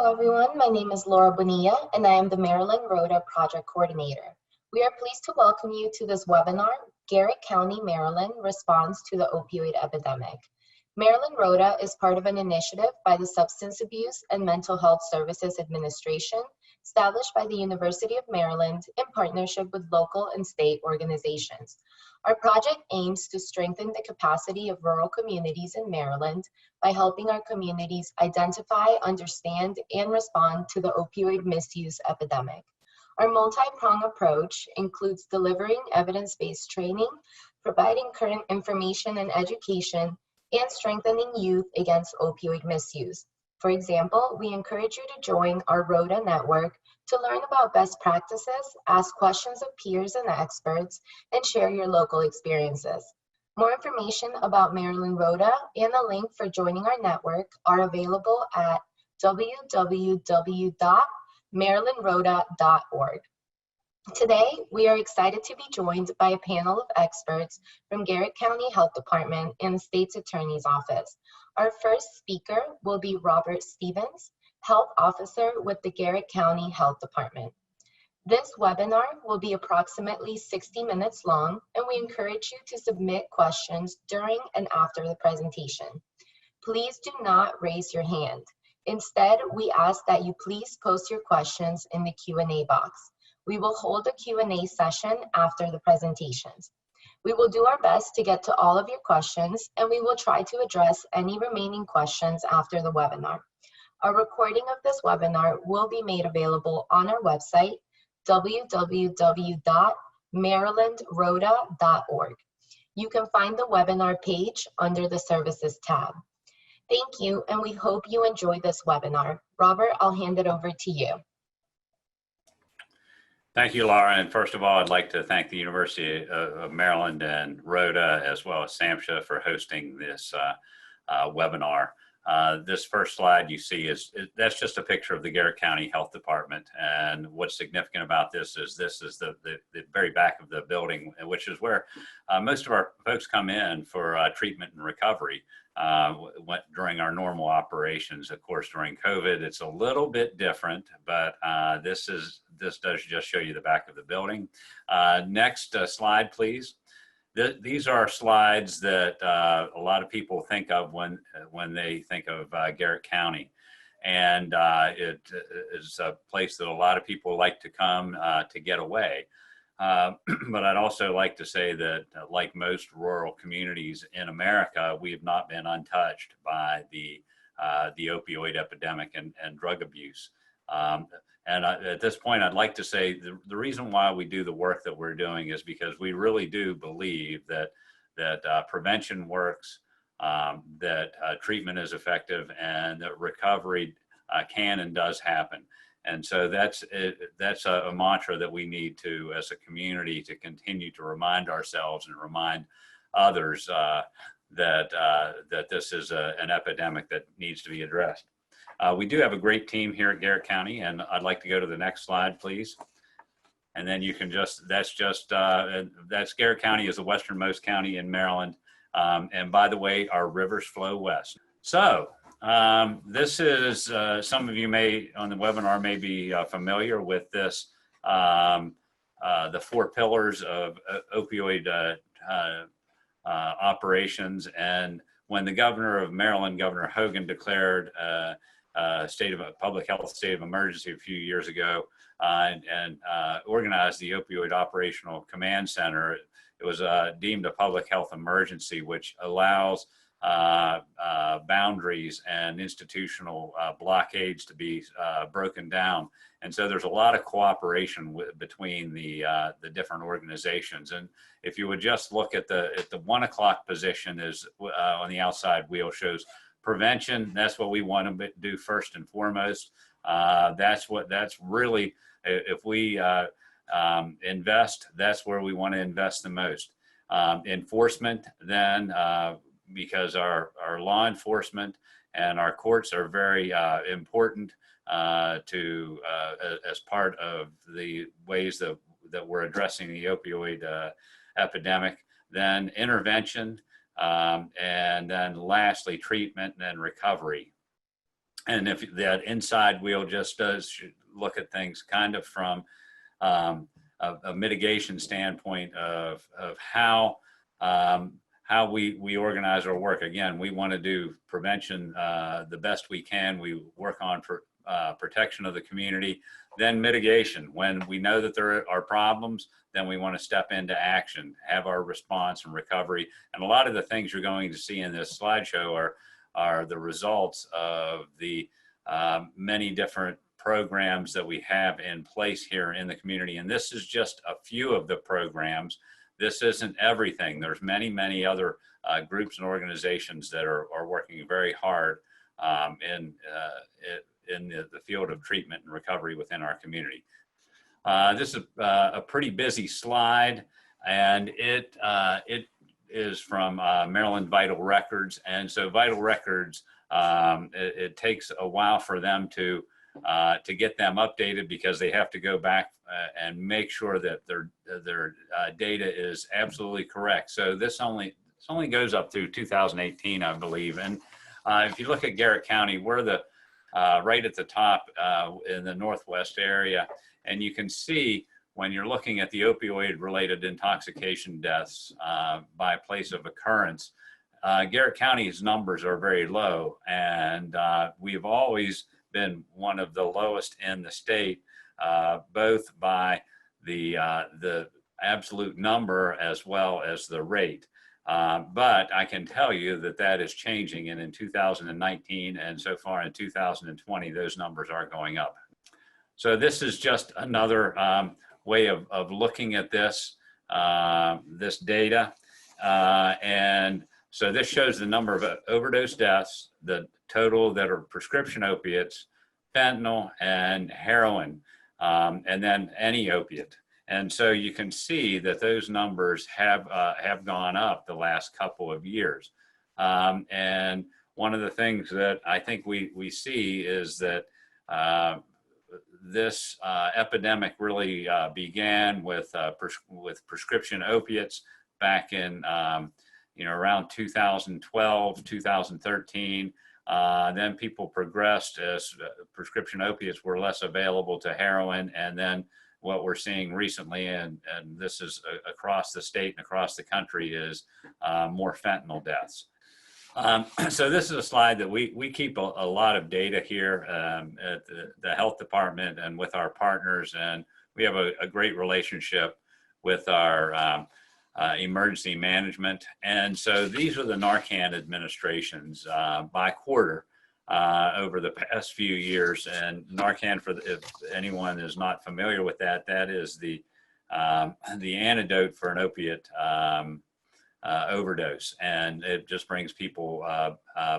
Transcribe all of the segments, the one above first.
Hello everyone, my name is Laura Bonilla and I am the Maryland ROTA Project Coordinator. We are pleased to welcome you to this webinar, Garrett County, Maryland Response to the Opioid Epidemic. Maryland ROTA is part of an initiative by the Substance Abuse and Mental Health Services Administration, established by the University of Maryland in partnership with local and state organizations. Our project aims to strengthen the capacity of rural communities in Maryland by helping our communities identify, understand, and respond to the opioid misuse epidemic. Our multi-pronged approach includes delivering evidence-based training, providing current information and education, and strengthening youth against opioid misuse. For example, we encourage you to join our ROTA network to learn about best practices, ask questions of peers and experts, and share your local experiences. More information about Maryland ROTA and a link for joining our network are available at www.marylandrota.org. Today, we are excited to be joined by a panel of experts from Garrett County Health Department and the State's Attorney's Office. Our first speaker will be Robert Stevens, Health Officer with the Garrett County Health Department. This webinar will be approximately 60 minutes long, and we encourage you to submit questions during and after the presentation. Please do not raise your hand. Instead, we ask that you please post your questions in the Q&A box. We will hold a Q&A session after the presentations. We will do our best to get to all of your questions, and we will try to address any remaining questions after the webinar. A recording of this webinar will be made available on our website, www.marylandrota.org. You can find the webinar page under the Services tab. Thank you, and we hope you enjoy this webinar. Robert, I'll hand it over to you. Thank you, Laura. And first of all, I'd like to thank the University of Maryland and ROTA, as well as SAMHSA, for hosting this webinar. This first slide you see that's just a picture of the Garrett County Health Department. And what's significant about this is the very back of the building, which is where most of our folks come in for treatment and recovery during our normal operations. Of course, during COVID, it's a little bit different, but this does just show you the back of the building. Next slide, please. These are slides that a lot of people think of when they think of Garrett County. And it is a place that a lot of people like to come to get away. But I'd also like to say that, like most rural communities in America, we have not been untouched by the opioid epidemic and drug abuse. And at this point, I'd like to say the reason why we do the work that we're doing is because we really do believe that prevention works, that treatment is effective, and that recovery can and does happen. And so that's a mantra that we need to, as a community, to continue to remind ourselves and remind others that this is an epidemic that needs to be addressed. We do have a great team here at Garrett County, and I'd like to go to the next slide, please. And then you can that's Garrett County is the westernmost county in Maryland. And by the way, our rivers flow west. So this is, some of you on the webinar may be familiar with this, the 4 pillars of opioid operations. And when the governor of Maryland, Governor Hogan, declared public health state of emergency a few years ago and organized the Opioid Operational Command Center, it was deemed a public health emergency, which allows boundaries and institutional blockades to be broken down. And so there's a lot of cooperation between the different organizations. And if you would just look at the 1 o'clock position is on the outside wheel shows prevention. That's what we want to do first and foremost. That's really, if we invest, that's where we want to invest the most. Enforcement, then, because our law enforcement and our courts are very important as part of the ways that we're addressing the opioid epidemic. Then intervention, and then lastly treatment and then recovery. And if that inside wheel just does look at things kind of from a mitigation standpoint of how we organize our work. Again, we want to do prevention the best we can. We work on protection of the community, then mitigation. When we know that there are problems, then we want to step into action, have our response and recovery. And a lot of the things you're going to see in this slideshow are the results of the many different programs that we have in place here in the community. And this is just a few of the programs. This isn't everything. There's many, many other groups and organizations that are working very hard in the field of treatment and recovery within our community. This is a pretty busy slide, and it is from Maryland Vital Records. And so Vital Records, it takes a while for them to get them updated, because they have to go back and make sure that their data is absolutely correct. So this only goes up through 2018, I believe. And if you look at Garrett County, we're the right at the top in the northwest area, and you can see when you're looking at the opioid-related intoxication deaths by place of occurrence, Garrett County's numbers are very low, and we've always been one of the lowest in the state, both by the absolute number as well as the rate. But I can tell you that that is changing, and in 2019 and so far in 2020, those numbers are going up. So this is just another way of looking at this data. And so this shows the number of overdose deaths, the total that are prescription opiates, fentanyl, and heroin, and then any opiate. And so you can see that those numbers have gone up the last couple of years. And one of the things that I think we see is that this epidemic really began with prescription opiates back in around 2012, 2013. Then people progressed as prescription opiates were less available to heroin, and then what we're seeing recently, and this is across the state and across the country, is more fentanyl deaths. So this is a slide that we keep a lot of data here at the health department and with our partners, and we have a great relationship with our emergency management. And so these are the Narcan administrations by quarter over the past few years. And Narcan, if anyone is not familiar with that, that is the antidote for an opiate overdose. And it just brings people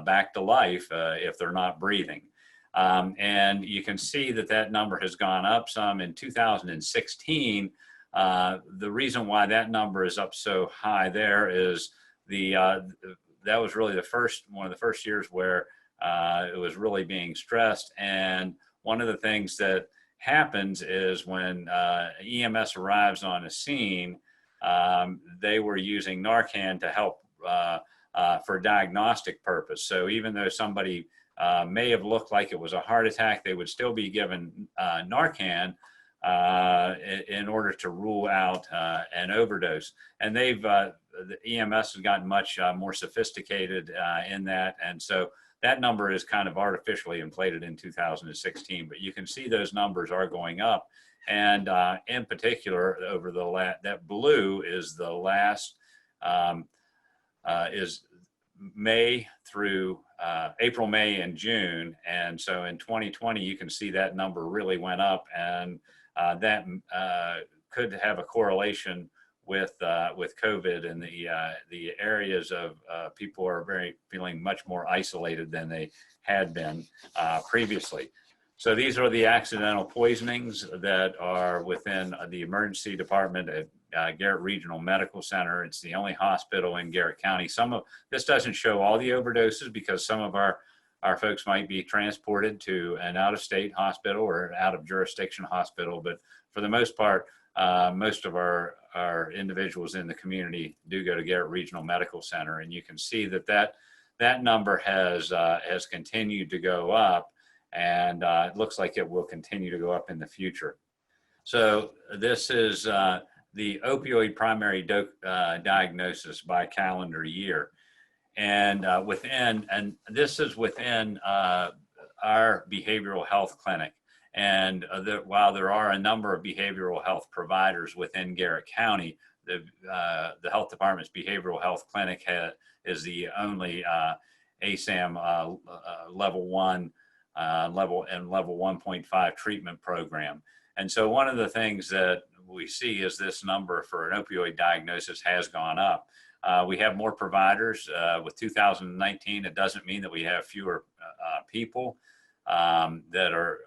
back to life if they're not breathing. And you can see that number has gone up some in 2016. The reason why that number is up so high there is that was really one of the first years where it was really being stressed. And one of the things that happens is when EMS arrives on a scene, they were using Narcan to help for diagnostic purpose. So even though somebody may have looked like it was a heart attack, they would still be given Narcan in order to rule out an overdose. And the EMS has gotten much more sophisticated in that. And so that number is kind of artificially inflated in 2016, but you can see those numbers are going up. And in particular, over that blue is the last, is May through April, May, and June. And so in 2020, you can see that number really went up, and that could have a correlation with COVID, and the areas of people are feeling much more isolated than they had been previously. So these are the accidental poisonings that are within the emergency department at Garrett Regional Medical Center. It's the only hospital in Garrett County. This doesn't show all the overdoses because some of our folks might be transported to an out-of-state hospital or an out-of-jurisdiction hospital, but for the most part, most of our individuals in the community do go to Garrett Regional Medical Center, and you can see that number has continued to go up. and it looks like it will continue to go up in the future. So this is the opioid primary diagnosis by calendar year. And this is within our behavioral health clinic. And while there are a number of behavioral health providers within Garrett County, the health department's behavioral health clinic is the only ASAM level 1 level 1.5 treatment program. And so one of the things that we see is this number for an opioid diagnosis has gone up. We have more providers with 2019. It doesn't mean that we have fewer people that are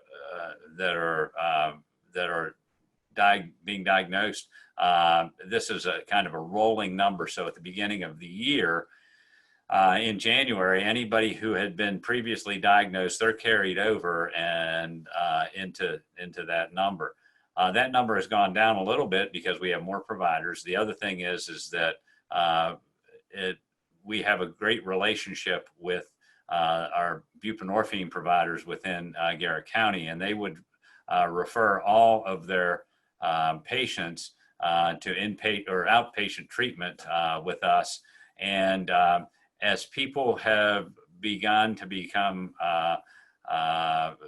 being diagnosed. This is a kind of a rolling number. So at the beginning of the year, in January, anybody who had been previously diagnosed, they're carried over and into that number. That number has gone down a little bit because we have more providers. The other thing is that we have a great relationship with our buprenorphine providers within Garrett County, and they would refer all of their patients to inpatient or outpatient treatment with us. And as people have begun to become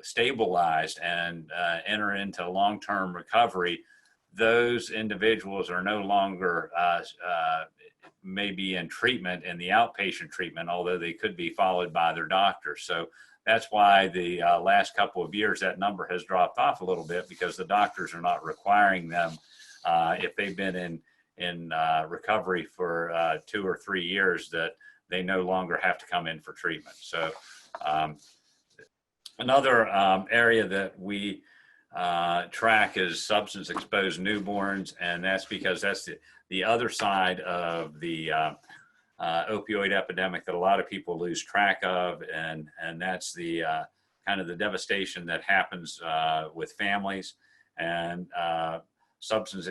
stabilized and enter into long-term recovery, those individuals are no longer maybe in treatment in the outpatient treatment, although they could be followed by their doctor. So that's why the last couple of years that number has dropped off a little bit, because the doctors are not requiring them if they've been in recovery for 2 or 3 years, that they no longer have to come in for treatment. So another area that we track is substance exposed newborns, and that's because that's the other side of the opioid epidemic that a lot of people lose track of, and that's the kind of the devastation that happens with families and substance.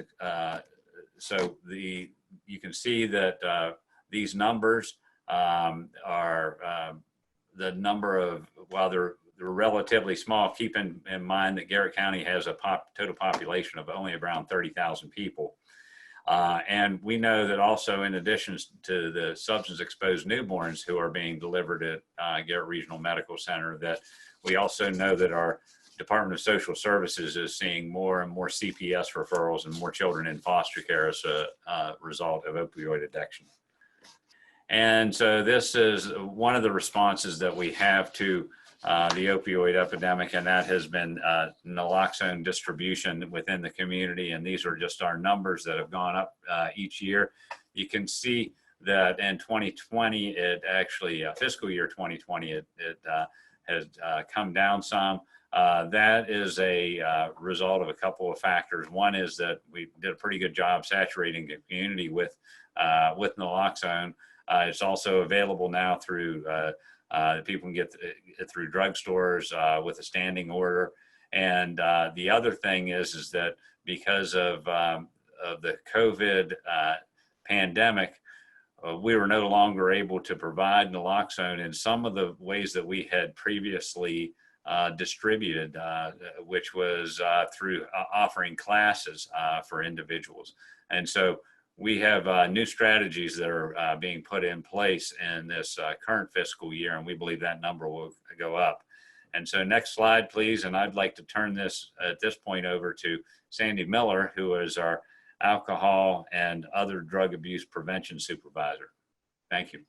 So you can see that these numbers are the number of, while they're relatively small, keep in mind that Garrett County has a total population of only around 30,000 people. And we know that also, in addition to the substance exposed newborns who are being delivered at Garrett Regional Medical Center, that we also know that our Department of Social Services is seeing more and more CPS referrals and more children in foster care as a result of opioid addiction. And so this is one of the responses that we have to the opioid epidemic, and that has been naloxone distribution within the community. And these are just our numbers that have gone up each year. You can see that in 2020, it actually, fiscal year 2020, it has come down some. That is a result of a couple of factors. One is that we did a pretty good job saturating the community with naloxone. It's also available now through people can get it through drugstores with a standing order. And the other thing is that because of the COVID pandemic, we were no longer able to provide naloxone in some of the ways that we had previously distributed, which was through offering classes for individuals. And so we have new strategies that are being put in place in this current fiscal year, and we believe that number will go up. And so next slide, please. And I'd like to turn this at this point over to Sadie Liller, who is our Alcohol and Other Drug Abuse Prevention Supervisor. Thank you.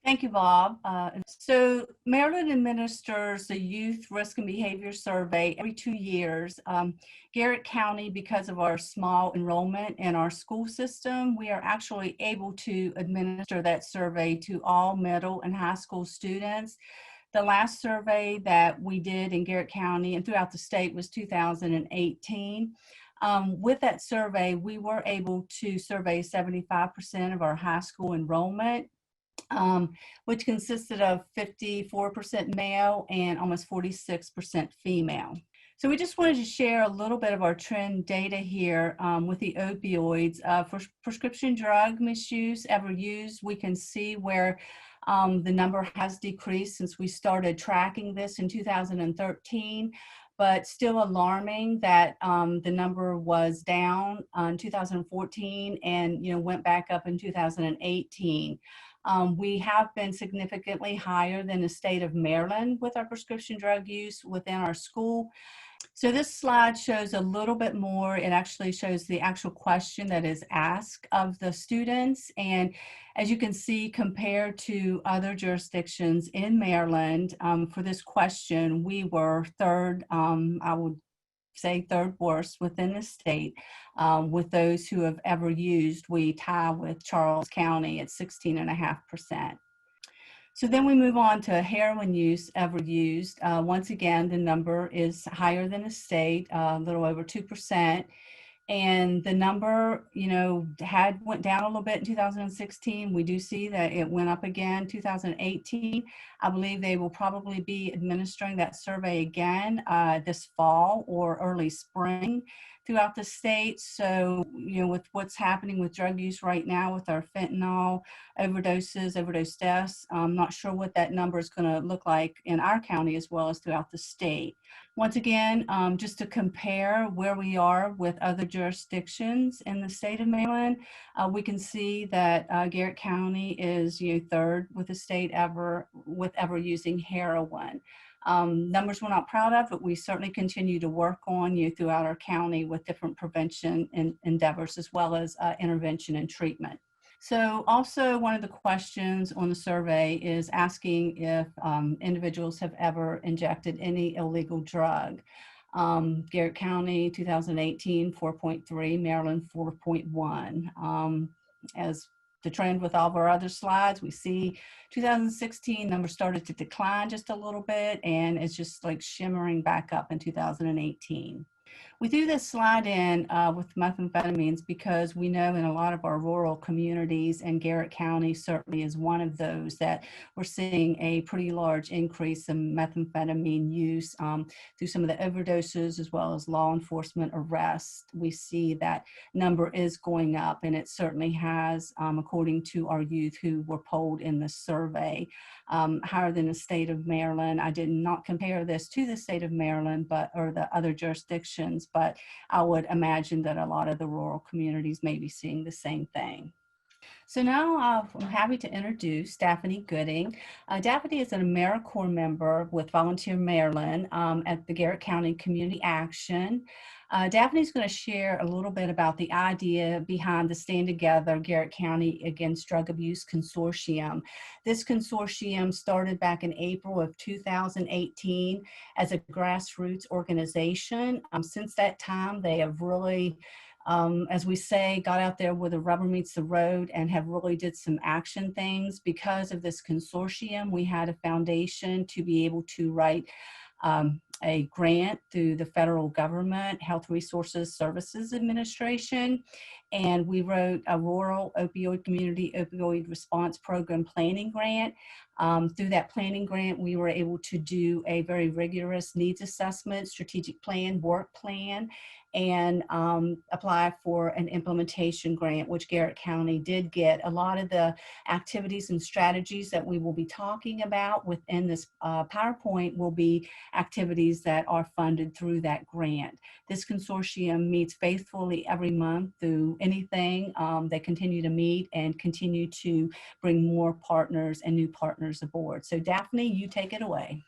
Thank you, Bob. So Maryland administers the Youth Risk and Behavior Survey every 2 years. Garrett County, because of our small enrollment in our school system, we are actually able to administer that survey to all middle and high school students. The last survey that we did in Garrett County and throughout the state was 2018. With that survey, we were able to survey 75% of our high school enrollment, which consisted of 54% male and almost 46% female. So we just wanted to share a little bit of our trend data here with the opioids. For prescription drug misuse ever used, we can see where the number has decreased since we started tracking this in 2013, but still alarming that the number was down in 2014 and went back up in 2018. We have been significantly higher than the state of Maryland with our prescription drug use within our school. So this slide shows a little bit more. It actually shows the actual question that is asked of the students. And as you can see, compared to other jurisdictions in Maryland, for this question, we were third, I would say third worst within the state. With those who have ever used, we tie with Charles County at 16.5%. So then we move on to heroin use ever used. Once again, the number is higher than the state, a little over 2%. And the number, went down a little bit in 2016. We do see that it went up again 2018. I believe they will probably be administering that survey again this fall or early spring throughout the state. So, with what's happening with drug use right now with our fentanyl overdoses, overdose deaths, I'm not sure what that number is going to look like in our county as well as throughout the state. Once again, just to compare where we are with other jurisdictions in the state of Maryland, we can see that Garrett County is third with the state ever using heroin. Numbers we're not proud of, but we certainly continue to work on throughout our county with different prevention endeavors as well as intervention and treatment. So also one of the questions on the survey is asking if individuals have ever injected any illegal drug. Garrett County 2018 4.3, Maryland 4.1. As the trend with all of our other slides, we see 2016 numbers started to decline just a little bit, and it's just like shimmering back up in 2018. We threw this slide in with methamphetamines because we know in a lot of our rural communities, and Garrett County certainly is one of those, that we're seeing a pretty large increase in methamphetamine use through some of the overdoses as well as law enforcement arrests. We see that number is going up, and it certainly has, according to our youth who were polled in the survey, higher than the state of Maryland. I did not compare this to the state of Maryland or the other jurisdictions, but I would imagine that a lot of the rural communities may be seeing the same thing. So now I'm happy to introduce Daphne Gooding. Daphne is an AmeriCorps member with Volunteer Maryland at the Garrett County Community Action. Daphne's going to share a little bit about the idea behind the Stand Together Garrett County Against Drug Abuse Consortium. This consortium started back in April of 2018 as a grassroots organization. Since that time, they have really, as we say, got out there where the rubber meets the road and have really did some action things. Because of this consortium, we had a foundation to be able to write a grant through the federal government, Health Resources Services Administration, and we wrote a Rural Opioid Community Opioid Response Program Planning Grant. Through that planning grant, we were able to do a very rigorous needs assessment, strategic plan, work plan, and apply for an implementation grant, which Garrett County did get. A lot of the activities and strategies that we will be talking about within this PowerPoint will be activities that are funded through that grant. This consortium meets faithfully every month through anything. They continue to meet and continue to bring more partners and new partners aboard. So Daphne, you take it away.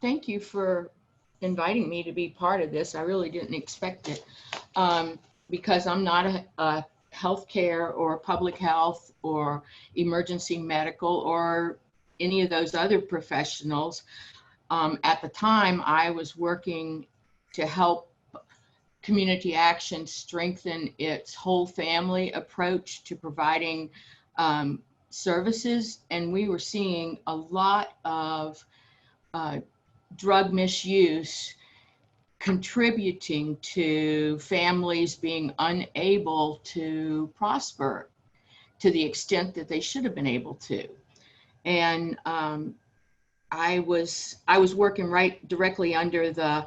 Thank you for inviting me to be part of this. I really didn't expect it because I'm not a healthcare or public health or emergency medical or any of those other professionals. At the time, I was working to help Community Action strengthen its whole family approach to providing services, and we were seeing a lot of drug misuse contributing to families being unable to prosper to the extent that they should have been able to. And I was working right directly under the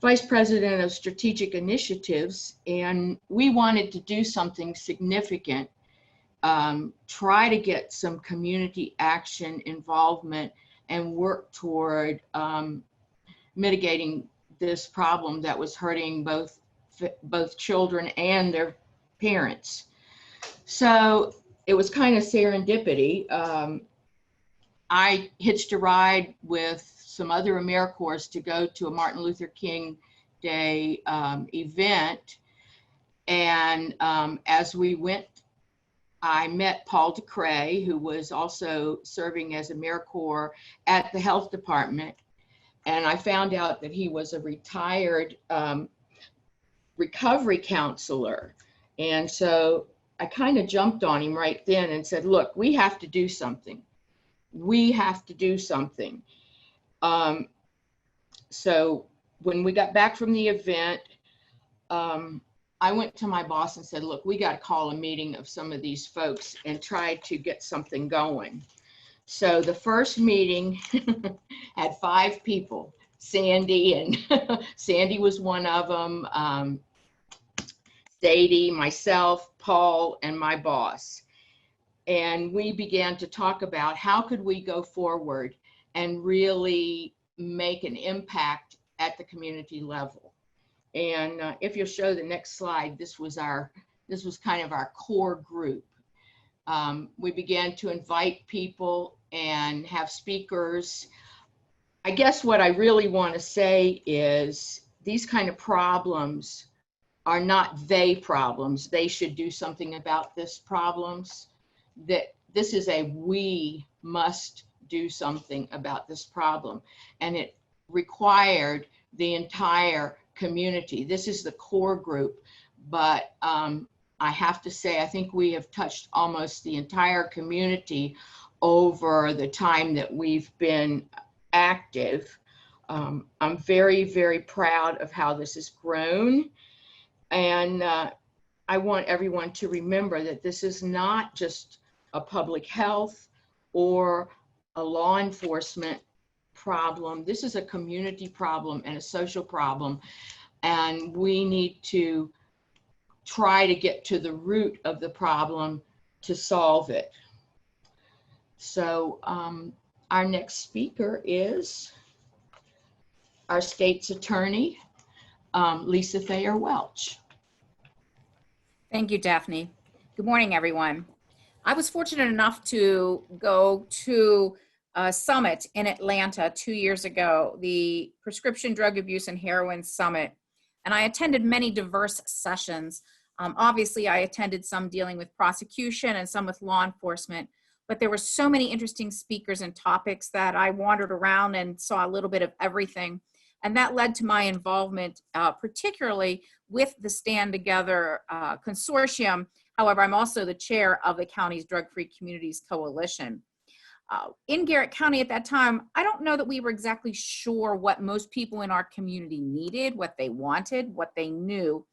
Vice President of Strategic Initiatives, and we wanted to do something significant, try to get some community action involvement and work toward mitigating this problem that was hurting both children and their parents. So it was kind of serendipity. I hitched a ride with some other AmeriCorps to go to a Martin Luther King Day event. And as we went, I met Paul DeCray, who was also serving as AmeriCorps at the health department. And I found out that he was a retired recovery counselor. And so I kind of jumped on him right then and said, look, we have to do something. We have to do something. So when we got back from the event, I went to my boss and said, look, we got to call a meeting of some of these folks and try to get something going. So the first meeting had 5 people, Sandy, and Sandy was one of them, Sadie, myself, Paul, and my boss. And we began to talk about how could we go forward and really make an impact at the community level. And if you'll show the next slide, this was kind of our core group. We began to invite people and have speakers. I guess what I really want to say is these kind of problems are not they problems. They should do something about this problems. That this is a we must do something about this problem. And it required the entire community. This is the core group, but I have to say, I think we have touched almost the entire community over the time that we've been active. I'm very, very proud of how this has grown. And I want everyone to remember that this is not just a public health or a law enforcement problem. This is a community problem and a social problem. And we need to try to get to the root of the problem to solve it. So our next speaker is our state's attorney, Lisa Thayer Welch. Thank you, Daphne. Good morning, everyone. I was fortunate enough to go to a summit in Atlanta 2 years ago, the Prescription Drug Abuse and Heroin Summit, and I attended many diverse sessions. Obviously, I attended some dealing with prosecution and some with law enforcement, but there were so many interesting speakers and topics that I wandered around and saw a little bit of everything. And that led to my involvement, particularly with the Stand Together Consortium. However, I'm also the chair of the county's Drug-Free Communities Coalition. In Garrett County at that time, I don't know that we were exactly sure what most people in our community needed, what they wanted, what they knew.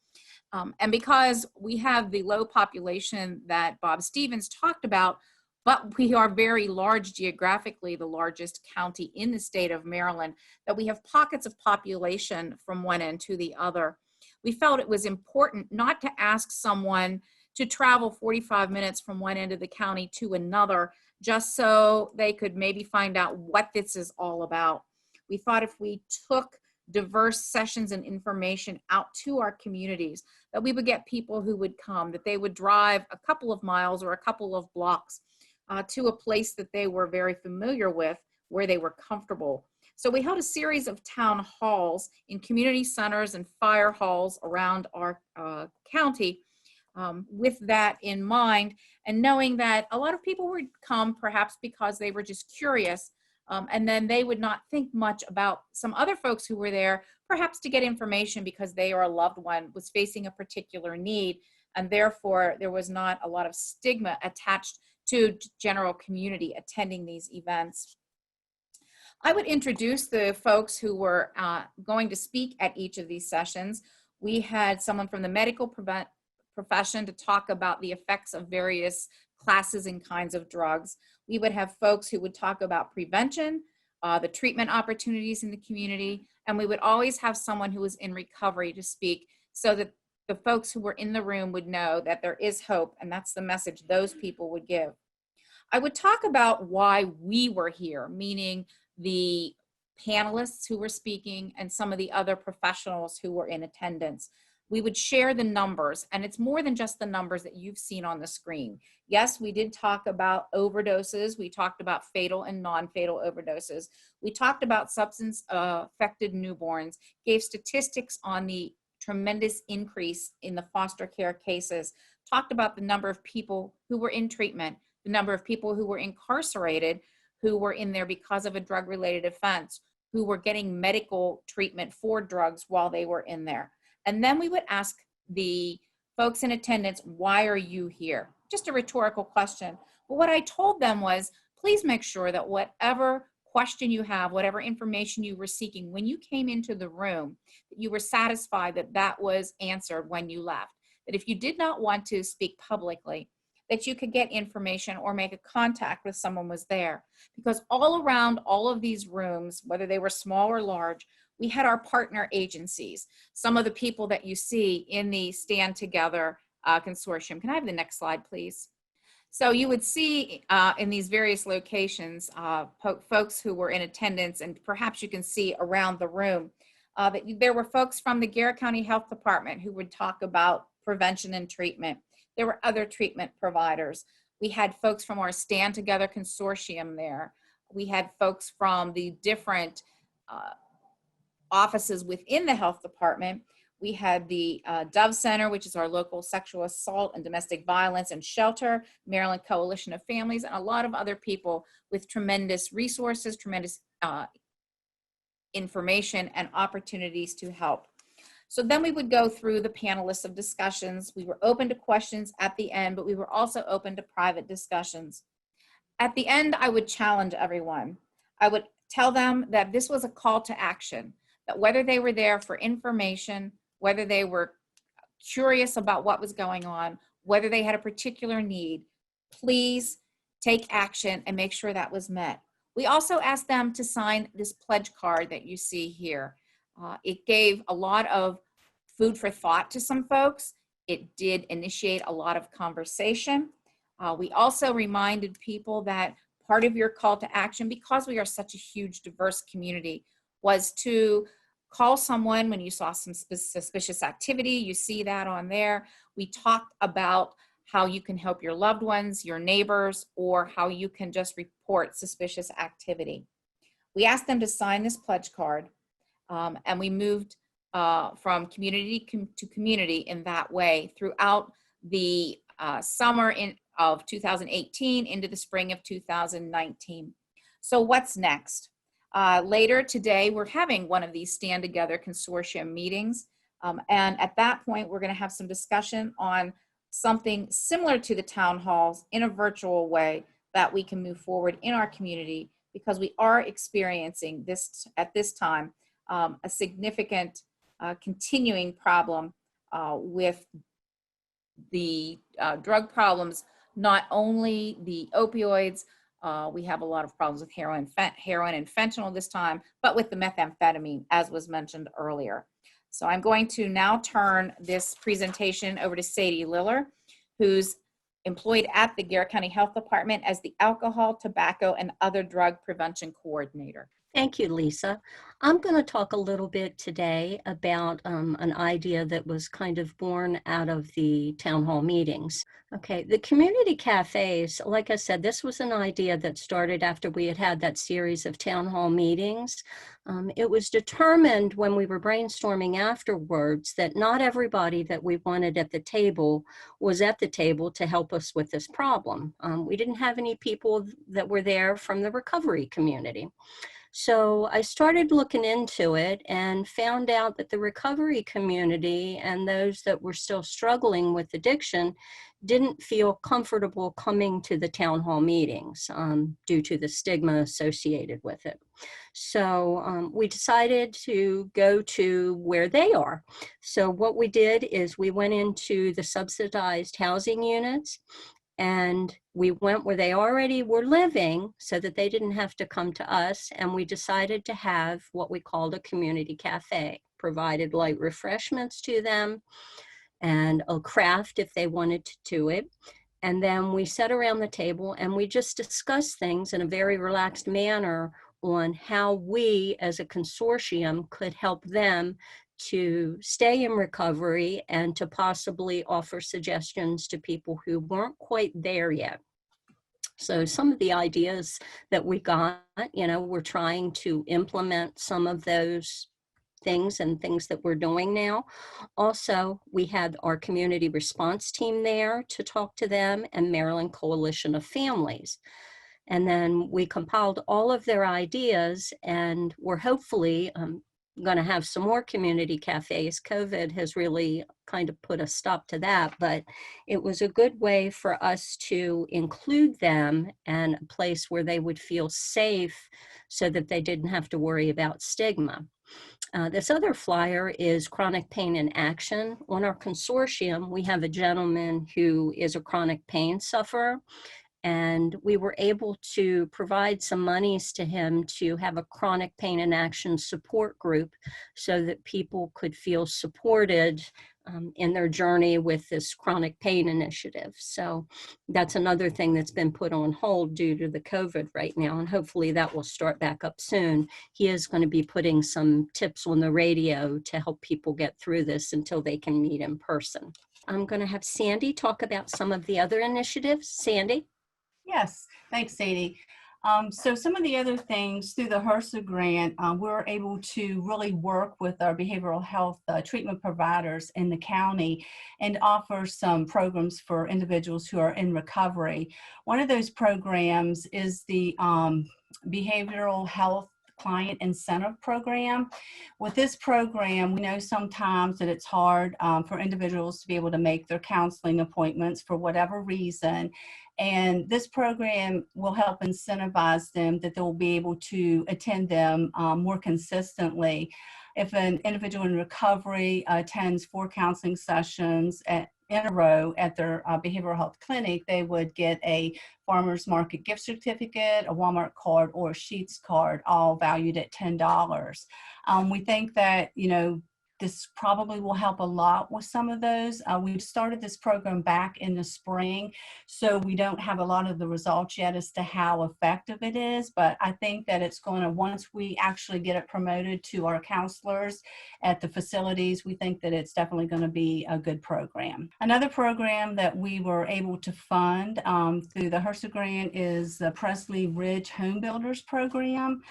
And because we have the low population that Bob Stevens talked about, but we are very large geographically, the largest county in the state of Maryland, that we have pockets of population from one end to the other. We felt it was important not to ask someone to travel 45 minutes from one end of the county to another, just so they could maybe find out what this is all about. We thought if we took diverse sessions and information out to our communities, that we would get people who would come, that they would drive a couple of miles or a couple of blocks to a place that they were very familiar with, where they were comfortable. So we held a series of town halls in community centers and fire halls around our county with that in mind, and knowing that a lot of people would come perhaps because they were just curious, and then they would not think much about some other folks who were there, perhaps to get information because they or a loved one was facing a particular need, and therefore there was not a lot of stigma attached to general community attending these events. I would introduce the folks who were going to speak at each of these sessions. We had someone from the medical profession to talk about the effects of various classes and kinds of drugs. We would have folks who would talk about prevention, the treatment opportunities in the community, and we would always have someone who was in recovery to speak so that the folks who were in the room would know that there is hope, and that's the message those people would give. I would talk about why we were here, meaning the panelists who were speaking and some of the other professionals who were in attendance. We would share the numbers, and it's more than just the numbers that you've seen on the screen. Yes, we did talk about overdoses. We talked about fatal and non-fatal overdoses. We talked about substance affected newborns, gave statistics on the tremendous increase in the foster care cases, talked about the number of people who were in treatment, the number of people who were incarcerated, who were in there because of a drug-related offense, who were getting medical treatment for drugs while they were in there. And then we would ask the folks in attendance, why are you here? Just a rhetorical question. But what I told them was, please make sure that whatever question you have, whatever information you were seeking, when you came into the room, that you were satisfied that that was answered when you left. That if you did not want to speak publicly, that you could get information or make a contact with someone was there. Because all around all of these rooms, whether they were small or large, we had our partner agencies, some of the people that you see in the Stand Together consortium. Can I have the next slide, please? So you would see in these various locations, folks who were in attendance, and perhaps you can see around the room, that there were folks from the Garrett County Health Department who would talk about prevention and treatment. There were other treatment providers. We had folks from our Stand Together consortium there. We had folks from the different offices within the health department. We had the Dove Center, which is our local sexual assault and domestic violence and shelter, Maryland Coalition of Families, and a lot of other people with tremendous resources, tremendous information and opportunities to help. So then we would go through the panelists of discussions. We were open to questions at the end, but we were also open to private discussions. At the end, I would challenge everyone. I would tell them that this was a call to action, that whether they were there for information, whether they were curious about what was going on, whether they had a particular need, please take action and make sure that was met. We also asked them to sign this pledge card that you see here. It gave a lot of food for thought to some folks. It did initiate a lot of conversation. We also reminded people that part of your call to action, because we are such a huge, diverse community, was to call someone when you saw some suspicious activity. You see that on there. We talked about how you can help your loved ones, your neighbors, or how you can just report suspicious activity. We asked them to sign this pledge card, and we moved from community to community in that way throughout the summer of 2018 into the spring of 2019. So what's next? Later today, we're having one of these Stand Together consortium meetings. And at that point, we're going to have some discussion on something similar to the town halls in a virtual way that we can move forward in our community, because we are experiencing this at this time, a significant continuing problem with the drug problems, not only the opioids. We have a lot of problems with heroin and fentanyl this time, but with the methamphetamine, as was mentioned earlier. So I'm going to now turn this presentation over to Sadie Liller, who's employed at the Garrett County Health Department as the Alcohol, Tobacco, and Other Drug Prevention Coordinator. Thank you, Lisa. I'm going to talk a little bit today about an idea that was kind of born out of the town hall meetings. Okay, the community cafes, like I said, this was an idea that started after we had had that series of town hall meetings. It was determined when we were brainstorming afterwards that not everybody that we wanted at the table was at the table to help us with this problem. We didn't have any people that were there from the recovery community. So I started looking into it and found out that the recovery community and those that were still struggling with addiction didn't feel comfortable coming to the town hall meetings due to the stigma associated with it. So we decided to go to where they are. So what we did is we went into the subsidized housing units, And we went where they already were living so that they didn't have to come to us. And we decided to have what we called a community cafe, provided light refreshments to them and a craft if they wanted to do it. And then we sat around the table and we just discussed things in a very relaxed manner on how we as a consortium could help them to stay in recovery and to possibly offer suggestions to people who weren't quite there yet. So some of the ideas that we got, we're trying to implement some of those things and things that we're doing now. Also, we had our community response team there to talk to them and Maryland Coalition of Families. And then we compiled all of their ideas and we're hopefully going to have some more community cafes. COVID has really kind of put a stop to that, but it was a good way for us to include them and a place where they would feel safe so that they didn't have to worry about stigma. This other flyer is Chronic Pain in Action. On our consortium, we have a gentleman who is a chronic pain sufferer, and we were able to provide some monies to him to have a chronic pain in action support group so that people could feel supported in their journey with this chronic pain initiative. So that's another thing that's been put on hold due to the COVID right now, and hopefully that will start back up soon. He is going to be putting some tips on the radio to help people get through this until they can meet in person. I'm going to have Sandy talk about some of the other initiatives. Sandy? Yes, thanks, Sadie. So some of the other things through the HRSA grant, we're able to really work with our behavioral health treatment providers in the county and offer some programs for individuals who are in recovery. One of those programs is the behavioral health client incentive program. With this program, we know sometimes that it's hard for individuals to be able to make their counseling appointments for whatever reason. And this program will help incentivize them that they'll be able to attend them more consistently. If an individual in recovery attends 4 counseling sessions in a row at their behavioral health clinic, they would get a farmer's market gift certificate, a Walmart card, or a Sheetz card, all valued at $10. We think that, this probably will help a lot with some of those. We started this program back in the spring, so we don't have a lot of the results yet as to how effective it is, but I think that it's going to, once we actually get it promoted to our counselors at the facilities, we think that it's definitely going to be a good program. Another program that we were able to fund through the HRSA grant is the Presley Ridge Home Builders Program.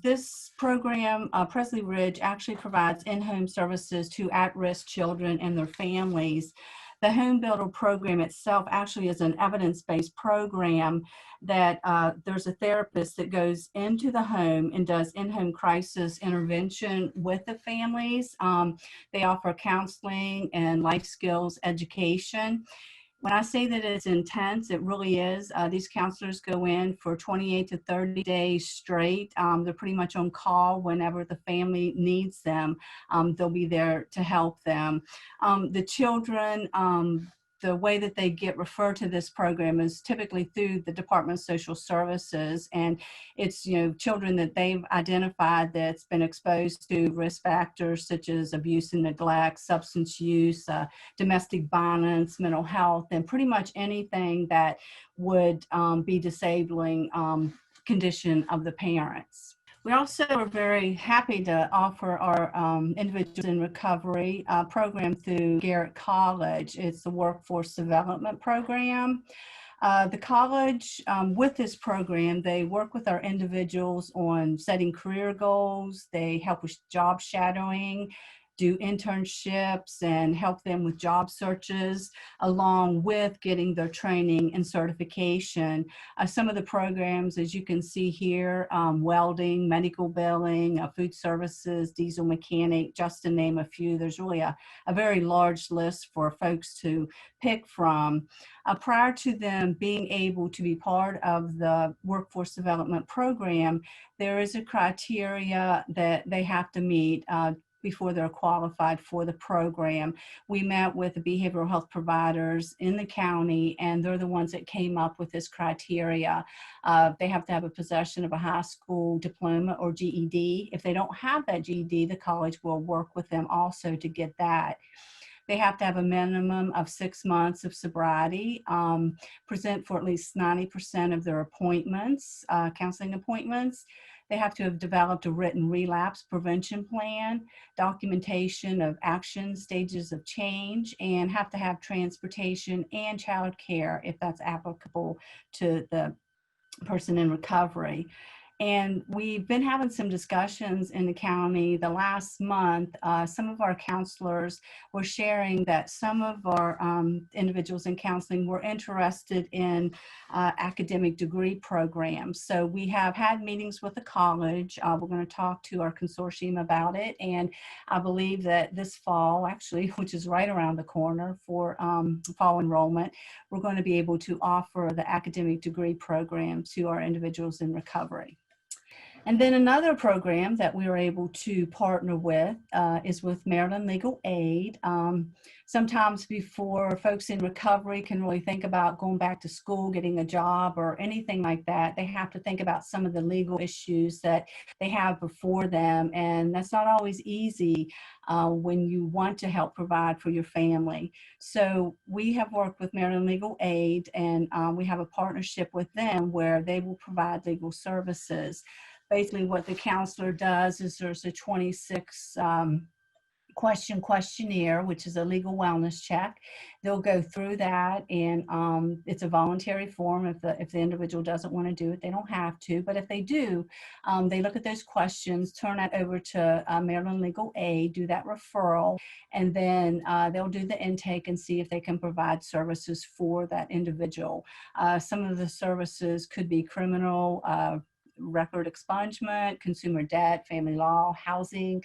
This program, Presley Ridge, actually provides in-home services to at-risk children and their families. The Home Builder program itself actually is an evidence-based program that there's a therapist that goes into the home and does in-home crisis intervention with the families. They offer counseling and life skills education. When I say that it's intense, it really is. These counselors go in for 28 to 30 days straight. They're pretty much on call whenever the family needs them. They'll be there to help them. The children, the way that they get referred to this program is typically through the Department of Social Services, and it's children that they've identified that's been exposed to risk factors such as abuse and neglect, substance use, domestic violence, mental health, and pretty much anything that would be disabling condition of the parents. We also are very happy to offer our individuals in recovery program through Garrett College. It's the workforce development program. The college, with this program, they work with our individuals on setting career goals. They help with job shadowing, do internships, and help them with job searches, along with getting their training and certification. Some of the programs, as you can see here, welding, medical billing, food services, diesel mechanic, just to name a few. There's really a very large list for folks to pick from. Prior to them being able to be part of the workforce development program, there is a criteria that they have to meet. before they're qualified for the program. We met with the behavioral health providers in the county, and they're the ones that came up with this criteria. They have to have a possession of a high school diploma or GED. If they don't have that GED, the college will work with them also to get that. They have to have a minimum of 6 months of sobriety, present for at least 90% of their appointments, counseling appointments. They have to have developed a written relapse prevention plan, documentation of action stages of change, and have to have transportation and childcare if that's applicable to the person in recovery. And we've been having some discussions in the county the last month. Some of our counselors were sharing that some of our individuals in counseling were interested in academic degree programs. So we have had meetings with the college. We're going to talk to our consortium about it. And I believe that this fall, actually, which is right around the corner for fall enrollment, we're going to be able to offer the academic degree program to our individuals in recovery. And then another program that we were able to partner with is with Maryland Legal Aid. Sometimes before folks in recovery can really think about going back to school, getting a job, or anything like that, they have to think about some of the legal issues that they have before them. And that's not always easy when you want to help provide for your family. So we have worked with Maryland Legal Aid, and we have a partnership with them where they will provide legal services. Basically, what the counselor does is there's a 26 question questionnaire, which is a legal wellness check. They'll go through that, and it's a voluntary form. If the individual doesn't want to do it, they don't have to. But if they do, they look at those questions, turn that over to Maryland Legal Aid, do that referral, and then they'll do the intake and see if they can provide services for that individual. Some of the services could be criminal record expungement, consumer debt, family law, housing,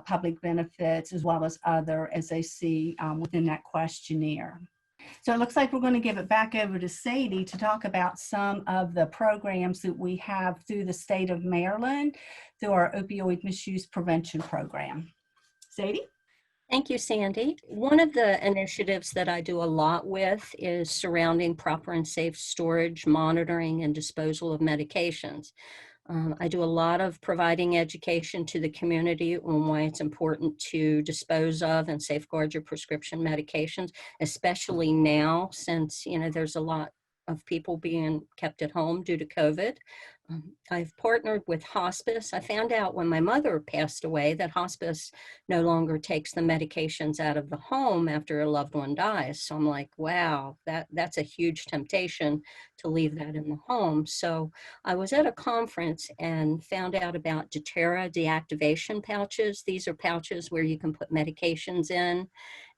public benefits, as well as other, as they see within that questionnaire. So it looks like we're going to give it back over to Sadie to talk about some of the programs that we have through the state of Maryland through our opioid misuse prevention program. Sadie? Thank you, Sandy. One of the initiatives that I do a lot with is surrounding proper and safe storage, monitoring, and disposal of medications. I do a lot of providing education to the community on why it's important to dispose of and safeguard your prescription medications, especially now since, there's a lot of people being kept at home due to COVID. I've partnered with hospice. I found out when my mother passed away that hospice no longer takes the medications out of the home after a loved one dies. So I'm like, wow, that's a huge temptation to leave that in the home. So I was at a conference and found out about doTERRA deactivation pouches. These are pouches where you can put medications in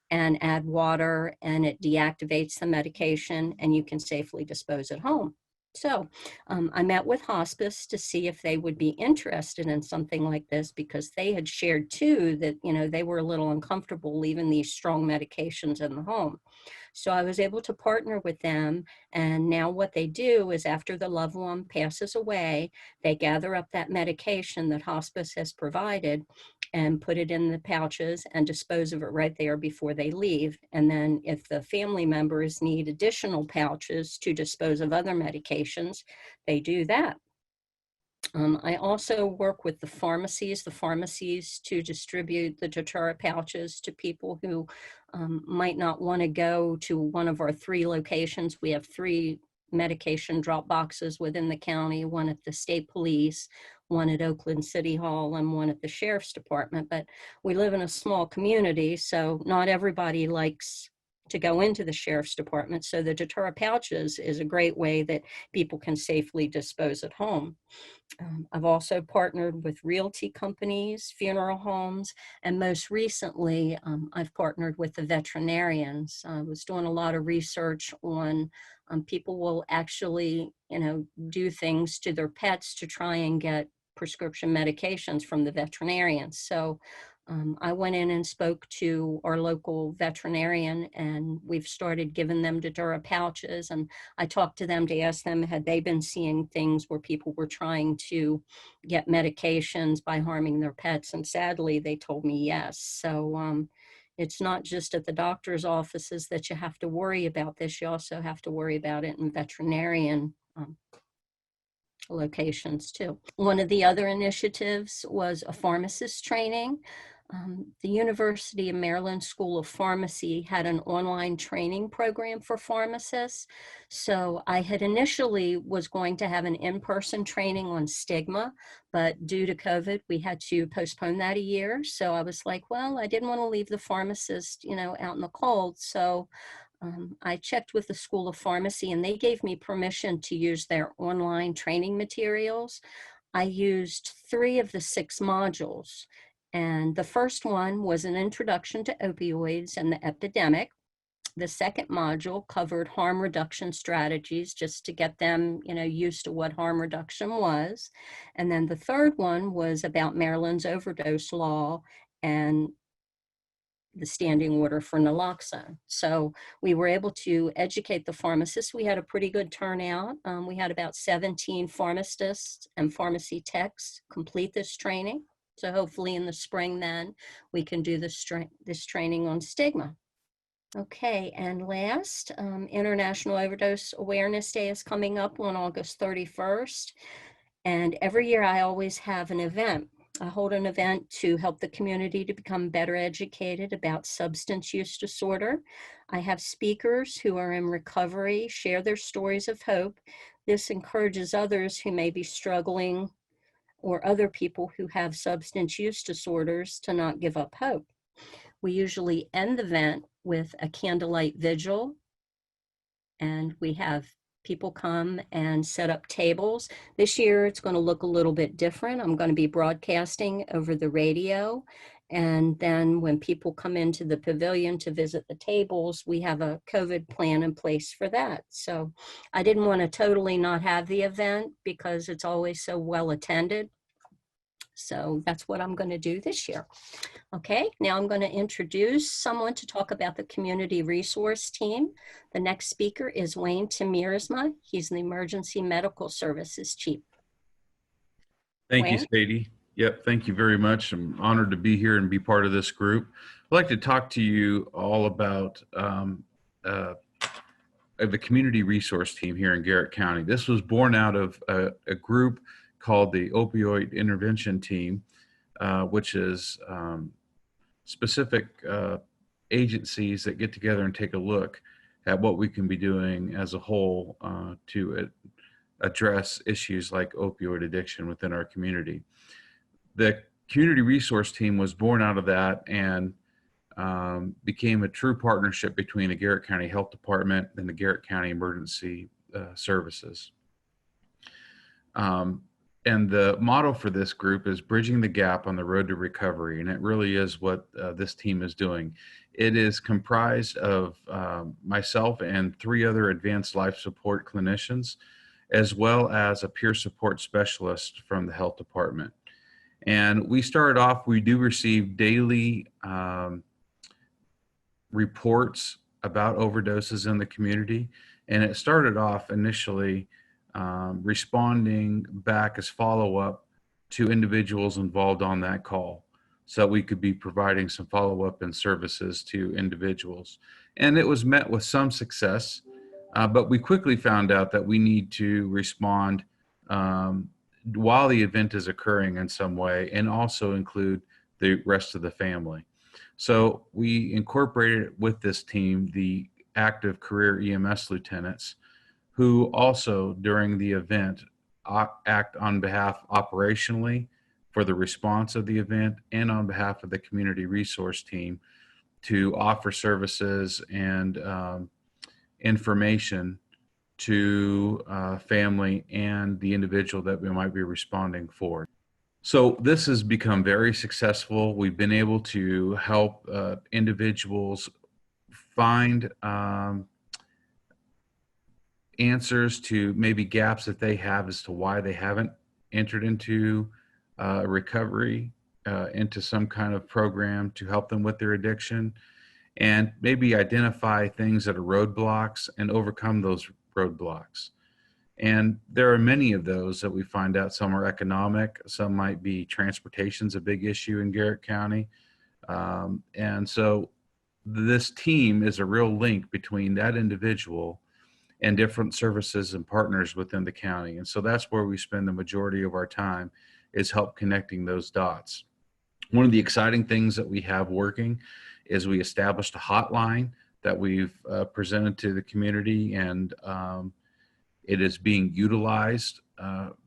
and add water, and it deactivates the medication, and you can safely dispose at home. So I met with hospice to see if they would be interested in something like this, because they had shared too that, they were a little uncomfortable leaving these strong medications in the home. So I was able to partner with them. And now what they do is after the loved one passes away, they gather up that medication that hospice has provided and put it in the pouches and dispose of it right there before they leave. And then if the family members need additional pouches to dispose of other medications, they do that. I also work with the pharmacies to distribute the doTERRA pouches to people who might not want to go to one of our 3 locations. We have 3 medication drop boxes within the county, one at the state police, one at Oakland City Hall, and one at the Sheriff's Department. But we live in a small community, so not everybody likes to go into the Sheriff's Department. So the doTERRA pouches is a great way that people can safely dispose at home. I've also partnered with realty companies, funeral homes, and most recently, I've partnered with the veterinarians. I was doing a lot of research on people will actually, do things to their pets to try and get prescription medications from the veterinarians. So I went in and spoke to our local veterinarian, and we've started giving them Datura pouches. And I talked to them to ask them, had they been seeing things where people were trying to get medications by harming their pets? And sadly, they told me yes. So it's not just at the doctor's offices that you have to worry about this. You also have to worry about it in veterinarian locations too. One of the other initiatives was a pharmacist training. The University of Maryland School of Pharmacy had an online training program for pharmacists. So I had initially was going to have an in-person training on stigma, but due to COVID, we had to postpone that a year. So I was like, well, I didn't want to leave the pharmacist, out in the cold. So I checked with the School of Pharmacy, and they gave me permission to use their online training materials. I used 3 of the 6 modules. And the first one was an introduction to opioids and the epidemic. The second module covered harm reduction strategies, just to get them, used to what harm reduction was. And then the third one was about Maryland's overdose law and the standing order for naloxone. So we were able to educate the pharmacists. We had a pretty good turnout. We had about 17 pharmacists and pharmacy techs complete this training. So hopefully in the spring then we can do this training on stigma. Okay, and last, International Overdose Awareness Day is coming up on August 31st. And every year I always have an event. I hold an event to help the community to become better educated about substance use disorder. I have speakers who are in recovery share their stories of hope. This encourages others who may be struggling, or other people who have substance use disorders, to not give up hope. We usually end the event with a candlelight vigil, and we have people come and set up tables. This year, it's going to look a little bit different. I'm going to be broadcasting over the radio. And then when people come into the pavilion to visit the tables, we have a COVID plan in place for that. So I didn't want to totally not have the event because it's always so well attended. So that's what I'm going to do this year. Okay, now I'm going to introduce someone to talk about the community resource team. The next speaker is Wayne Tiemersma. He's the Emergency Medical Services Chief. Thank you, Wayne? Sadie. Yep, thank you very much. I'm honored to be here and be part of this group. I'd like to talk to you all about the community resource team here in Garrett County. This was born out of a group called the Opioid Intervention Team, which is specific agencies that get together and take a look at what we can be doing as a whole to address issues like opioid addiction within our community. The community resource team was born out of that and became a true partnership between the Garrett County Health Department and the Garrett County Emergency Services. And the motto for this group is bridging the gap on the road to recovery. And it really is what this team is doing. It is comprised of myself and 3 other advanced life support clinicians, as well as a peer support specialist from the health department. And we started off, we do receive daily reports about overdoses in the community. And it started off initially responding back as follow-up to individuals involved on that call, so that we could be providing some follow-up and services to individuals. And it was met with some success, but we quickly found out that we need to respond while the event is occurring in some way, and also include the rest of the family. So we incorporated with this team the active career EMS lieutenants, who also during the event act on behalf operationally for the response of the event and on behalf of the community resource team to offer services and information to family and the individual that we might be responding for. So this has become very successful. We've been able to help individuals find answers to maybe gaps that they have as to why they haven't entered into recovery into some kind of program to help them with their addiction, and maybe identify things that are roadblocks and overcome those roadblocks. And there are many of those that we find out. Some are economic, some might be transportation's a big issue in Garrett County. And so this team is a real link between that individual and different services and partners within the county. And so that's where we spend the majority of our time, is help connecting those dots. One of the exciting things that we have working is we established a hotline that we've presented to the community, and it is being utilized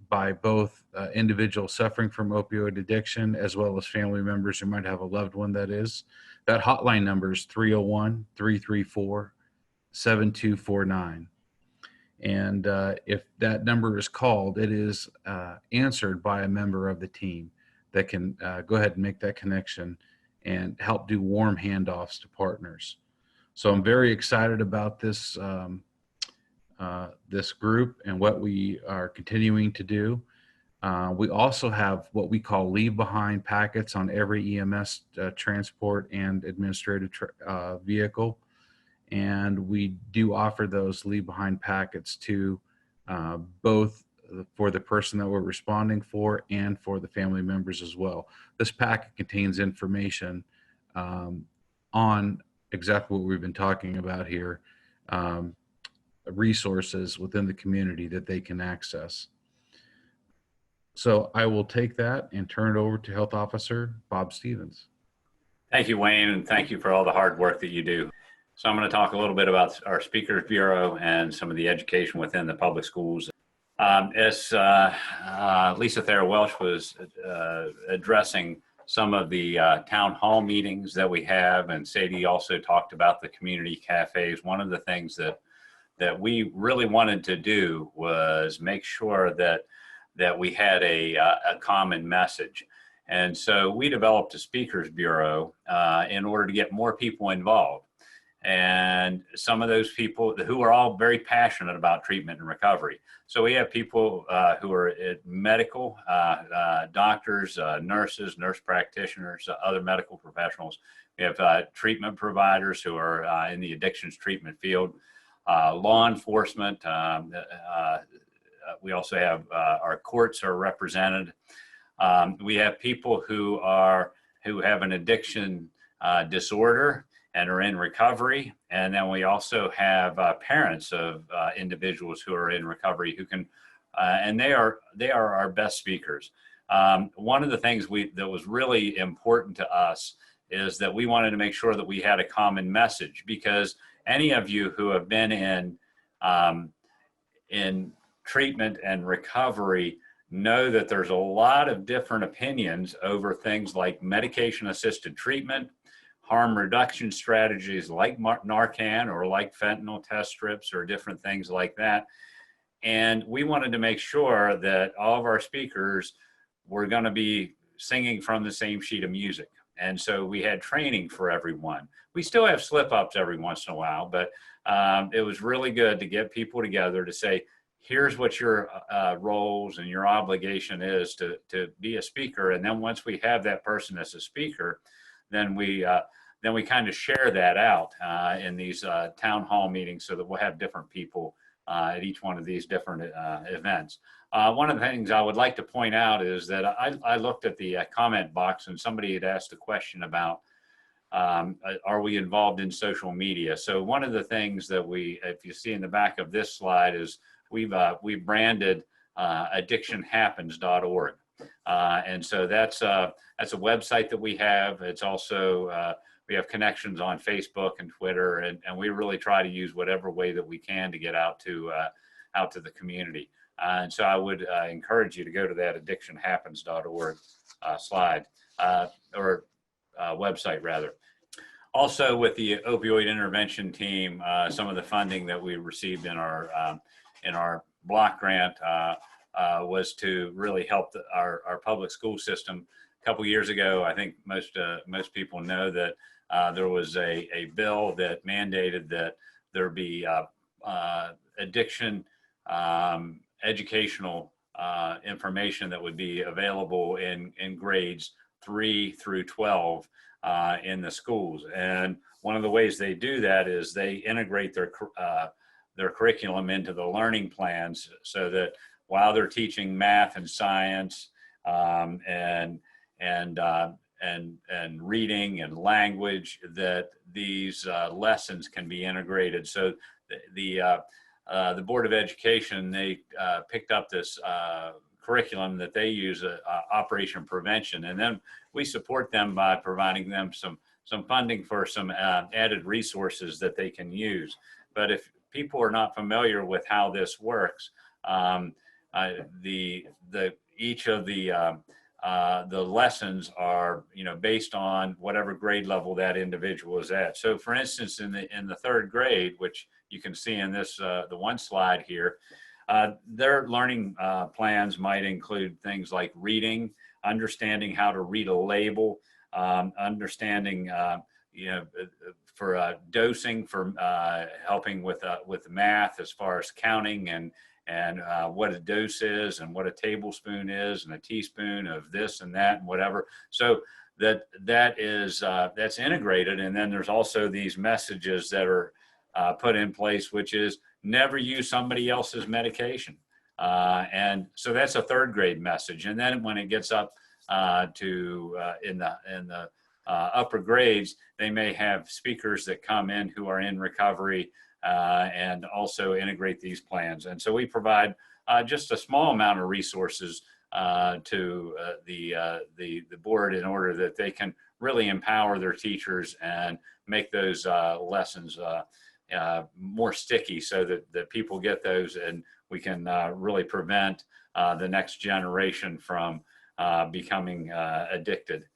by both individuals suffering from opioid addiction as well as family members who might have a loved one that is. That hotline number is 301-334-7249. And if that number is called, it is answered by a member of the team that can go ahead and make that connection and help do warm handoffs to partners. So I'm very excited about this this group and what we are continuing to do. We also have what we call leave behind packets on every EMS transport and administrative vehicle. And we do offer those leave behind packets to both for the person that we're responding for and for the family members as well. This packet contains information on exactly what we've been talking about here, resources within the community that they can access. So I will take that and turn it over to Health Officer Bob Stevens. Thank you, Wayne, and thank you for all the hard work that you do. So I'm going to talk a little bit about our Speakers Bureau and some of the education within the public schools. As Lisa Thayer Welch was addressing some of the town hall meetings that we have, and Sadie also talked about the community cafes, one of the things that we really wanted to do was make sure that we had a common message. And so we developed a Speakers Bureau in order to get more people involved. And some of those people who are all very passionate about treatment and recovery. So we have people who are medical, doctors, nurses, nurse practitioners, other medical professionals. We have treatment providers who are in the addictions treatment field, law enforcement. We also have our courts are represented. We have people who have an addiction disorder and are in recovery. And then we also have parents of individuals who are in recovery who can, and they are our best speakers. One of the things that was really important to us is that we wanted to make sure that we had a common message, because any of you who have been in treatment and recovery know that there's a lot of different opinions over things like medication-assisted treatment, harm reduction strategies like Narcan or like fentanyl test strips or different things like that. And we wanted to make sure that all of our speakers were going to be singing from the same sheet of music. And so we had training for everyone. We still have slip-ups every once in a while, but it was really good to get people together to say, here's what your roles and your obligation is to be a speaker. And then once we have that person as a speaker, then we kind of share that out in these town hall meetings, so that we'll have different people at each one of these different events. One of the things I would like to point out is that I looked at the comment box, and somebody had asked a question about, are we involved in social media? So one of the things that if you see in the back of this slide, is we've branded addictionhappens.org. And so that's a website that we have. It's also, we have connections on Facebook and Twitter, and we really try to use whatever way that we can to get out to the community. And so I would encourage you to go to that addictionhappens.org slide, or website rather. Also, with the opioid intervention team, some of the funding that we received in our block grant was to really help our public school system. A couple years ago, I think most people know that there was a bill that mandated that there be addiction educational information that would be available in grades 3 through 12 in the schools. And one of the ways they do that is they integrate their curriculum into the learning plans, so that while they're teaching math and science and reading and language, that these lessons can be integrated. So the Board of Education, they picked up this curriculum that they use, Operation Prevention, and then we support them by providing them some funding for some added resources that they can use. But if people are not familiar with how this works, each of the lessons are, based on whatever grade level that individual is at. So, for instance, in the third grade, which you can see in this the one slide here, their learning plans might include things like reading, understanding how to read a label, understanding, for dosing, for helping with math as far as counting and what a dose is and what a tablespoon is and a teaspoon of this and that and whatever. So that's integrated. And then there's also these messages that are put in place, which is never use somebody else's medication. And so that's a third grade message. And then when it gets up to in the upper grades, they may have speakers that come in who are in recovery and also integrate these plans. And so we provide just a small amount of resources to the board in order that they can really empower their teachers and make those lessons more sticky, so that people get those and we can really prevent the next generation from becoming addicted.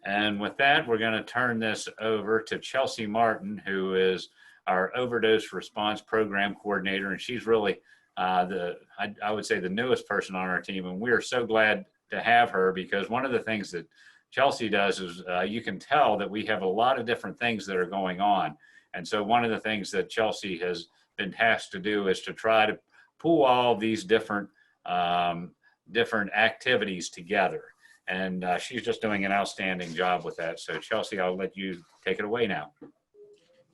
And with that, we're going to turn this over to Chelsie Martin, who is our Overdose Response Program Coordinator, and she's really I would say the newest person on our team, and we are so glad to have her, because one of the things that Chelsie does is you can tell that we have a lot of different things that are going on. And so one of the things that Chelsie has been tasked to do is to try to pull all these different activities together. And she's just doing an outstanding job with that. So Chelsie, I'll let you take it away now.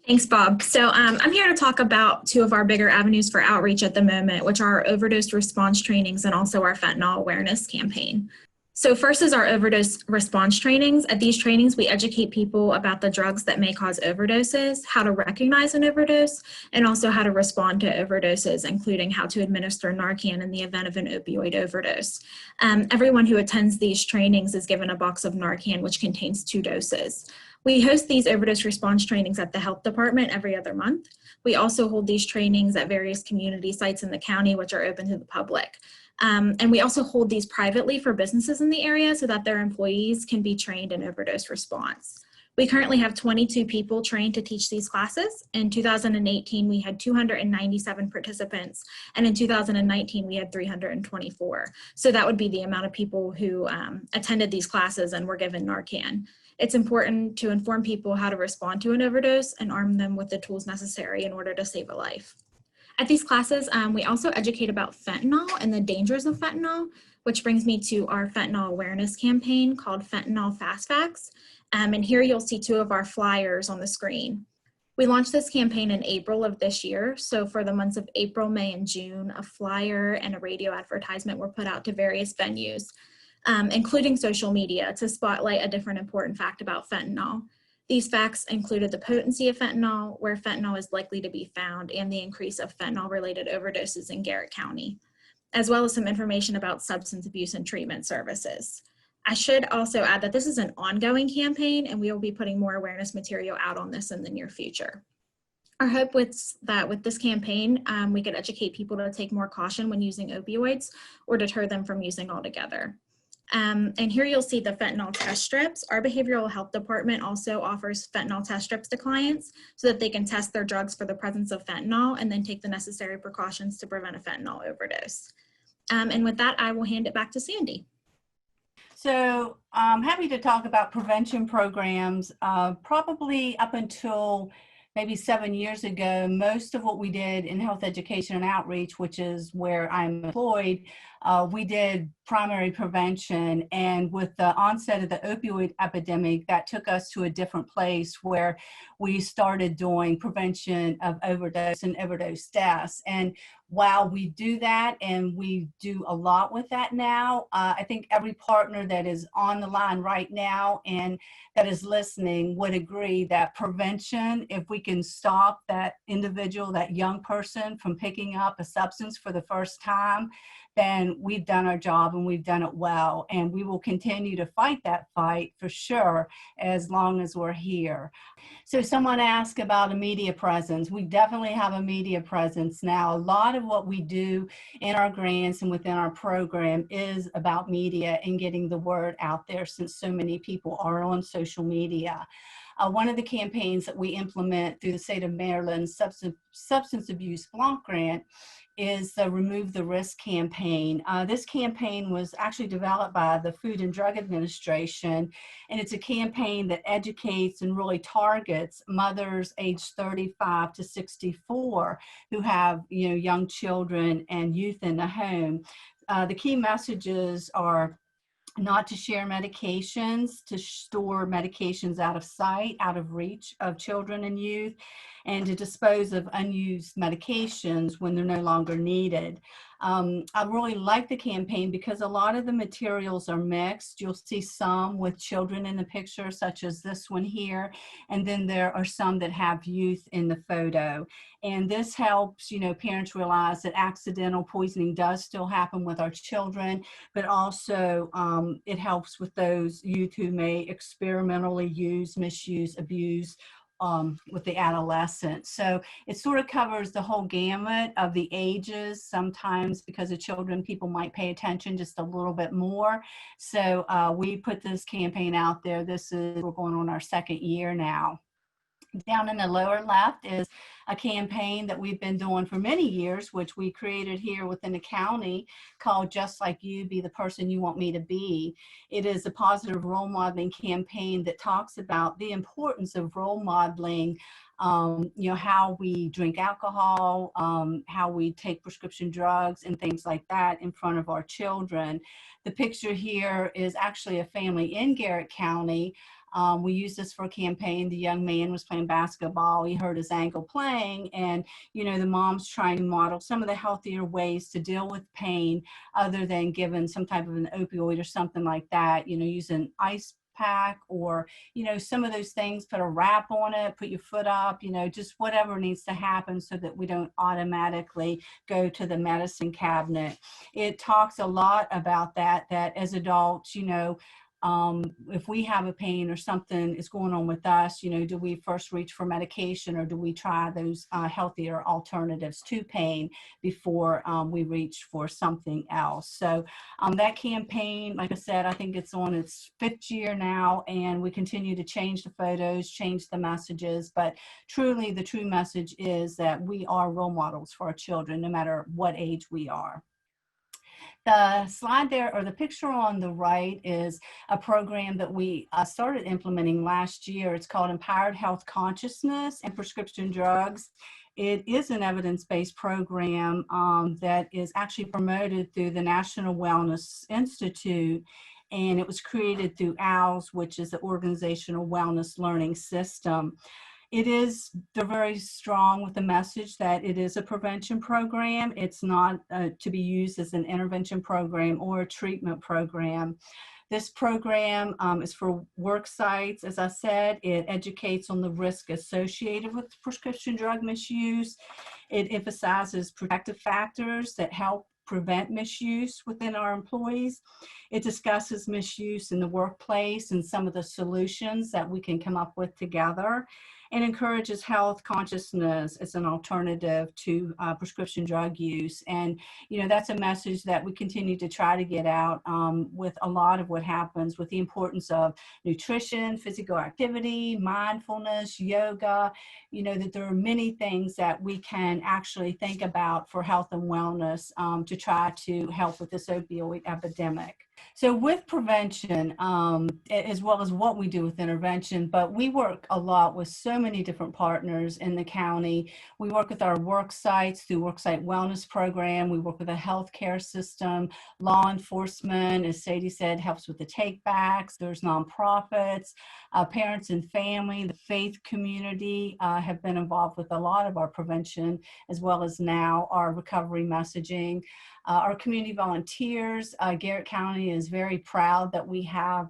Thanks, Bob. So I'm here to talk about two of our bigger avenues for outreach at the moment, which are our overdose response trainings and also our fentanyl awareness campaign. So first is our overdose response trainings. At these trainings, we educate people about the drugs that may cause overdoses, how to recognize an overdose, and also how to respond to overdoses, including how to administer Narcan in the event of an opioid overdose. Everyone who attends these trainings is given a box of Narcan, which contains 2 doses. We host these overdose response trainings at the health department every other month. We also hold these trainings at various community sites in the county, which are open to the public. And we also hold these privately for businesses in the area so that their employees can be trained in overdose response. We currently have 22 people trained to teach these classes. In 2018, we had 297 participants, and in 2019, we had 324. So that would be the amount of people who attended these classes and were given Narcan. It's important to inform people how to respond to an overdose and arm them with the tools necessary in order to save a life. At these classes, we also educate about fentanyl and the dangers of fentanyl, which brings me to our fentanyl awareness campaign called Fentanyl Fast Facts. And here you'll see 2 of our flyers on the screen. We launched this campaign in April of this year. So for the months of April, May, and June, a flyer and a radio advertisement were put out to various venues, including social media, to spotlight a different important fact about fentanyl. These facts included the potency of fentanyl, where fentanyl is likely to be found, and the increase of fentanyl-related overdoses in Garrett County, as well as some information about substance abuse and treatment services. I should also add that this is an ongoing campaign, and we will be putting more awareness material out on this in the near future. Our hope was that with this campaign, we could educate people to take more caution when using opioids or deter them from using altogether. And here you'll see the fentanyl test strips. Our behavioral health department also offers fentanyl test strips to clients so that they can test their drugs for the presence of fentanyl and then take the necessary precautions to prevent a fentanyl overdose. And with that, I will hand it back to Sandy. So I'm happy to talk about prevention programs. Probably up until maybe 7 years ago, most of what we did in health education and outreach, which is where I'm employed, we did primary prevention. And with the onset of the opioid epidemic, that took us to a different place where we started doing prevention of overdose and overdose deaths. And while we do that, and we do a lot with that now, I think every partner that is on the line right now and that is listening would agree that prevention, if we can stop that individual, that young person from picking up a substance for the first time, then we've done our job and we've done it well. And we will continue to fight that fight for sure as long as we're here. So someone asked about a media presence. We definitely have a media presence now. A lot of what we do in our grants and within our program is about media and getting the word out there, since so many people are on social media. One of the campaigns that we implement through the state of Maryland's substance abuse block grant is the Remove the Risk campaign. This campaign was actually developed by the Food and Drug Administration, and it's a campaign that educates and really targets mothers aged 35 to 64 who have, you know, young children and youth in the home. The key messages are not to share medications, to store medications out of sight, out of reach of children and youth, and to dispose of unused medications when they're no longer needed. I really like the campaign because a lot of the materials are mixed. You'll see some with children in the picture, such as this one here, and then there are some that have youth in the photo. And this helps, you know, parents realize that accidental poisoning does still happen with our children, but also it helps with those youth who may experimentally use, misuse, abuse with the adolescents. So it sort of covers the whole gamut of the ages. Sometimes because of children, people might pay attention just a little bit more. So we put this campaign out there. We're going on our second year now. Down in the lower left is a campaign that we've been doing for many years, which we created here within the county, called Just Like You, Be the Person You Want Me to Be. It is a positive role modeling campaign that talks about the importance of role modeling, you know, how we drink alcohol, how we take prescription drugs and things like that in front of our children. The picture here is actually a family in Garrett County. We used this for a campaign. The young man was playing basketball. He hurt his ankle playing, and, you know, the mom's trying to model some of the healthier ways to deal with pain other than giving some type of an opioid or something like that, you know, using ice pack or, you know, some of those things, put a wrap on it, put your foot up, you know, just whatever needs to happen so that we don't automatically go to the medicine cabinet. It talks a lot about that as adults, you know, if we have a pain or something is going on with us, you know, do we first reach for medication, or do we try those healthier alternatives to pain before we reach for something else? So that campaign, like I said, I think it's on its 5th year now, and we continue to change the photos, change the messages, but truly the true message is that we are role models for our children, no matter what age we are. The slide there, or the picture on the right, is a program that we started implementing last year. It's called Empowered Health Consciousness and Prescription Drugs. It is an evidence-based program that is actually promoted through the National Wellness Institute, and it was created through OWLS, which is the Organizational Wellness Learning System. They're very strong with the message that it is a prevention program. It's not to be used as an intervention program or a treatment program. This program is for work sites. As I said, it educates on the risk associated with prescription drug misuse. It emphasizes protective factors that help prevent misuse within our employees. It discusses misuse in the workplace and some of the solutions that we can come up with together, and encourages health consciousness as an alternative to prescription drug use. And, you know, that's a message that we continue to try to get out with a lot of what happens with the importance of nutrition, physical activity, mindfulness, yoga, you know, that there are many things that we can actually think about for health and wellness to try to help with this opioid epidemic. So with prevention, as well as what we do with intervention, but we work a lot with so many different partners in the county. We work with our work sites through worksite wellness program. We work with a healthcare system, law enforcement, as Sadie said, helps with the take-backs. There's nonprofits, parents and family, the faith community have been involved with a lot of our prevention, as well as now our recovery messaging. Our community volunteers, Garrett County is very proud that we have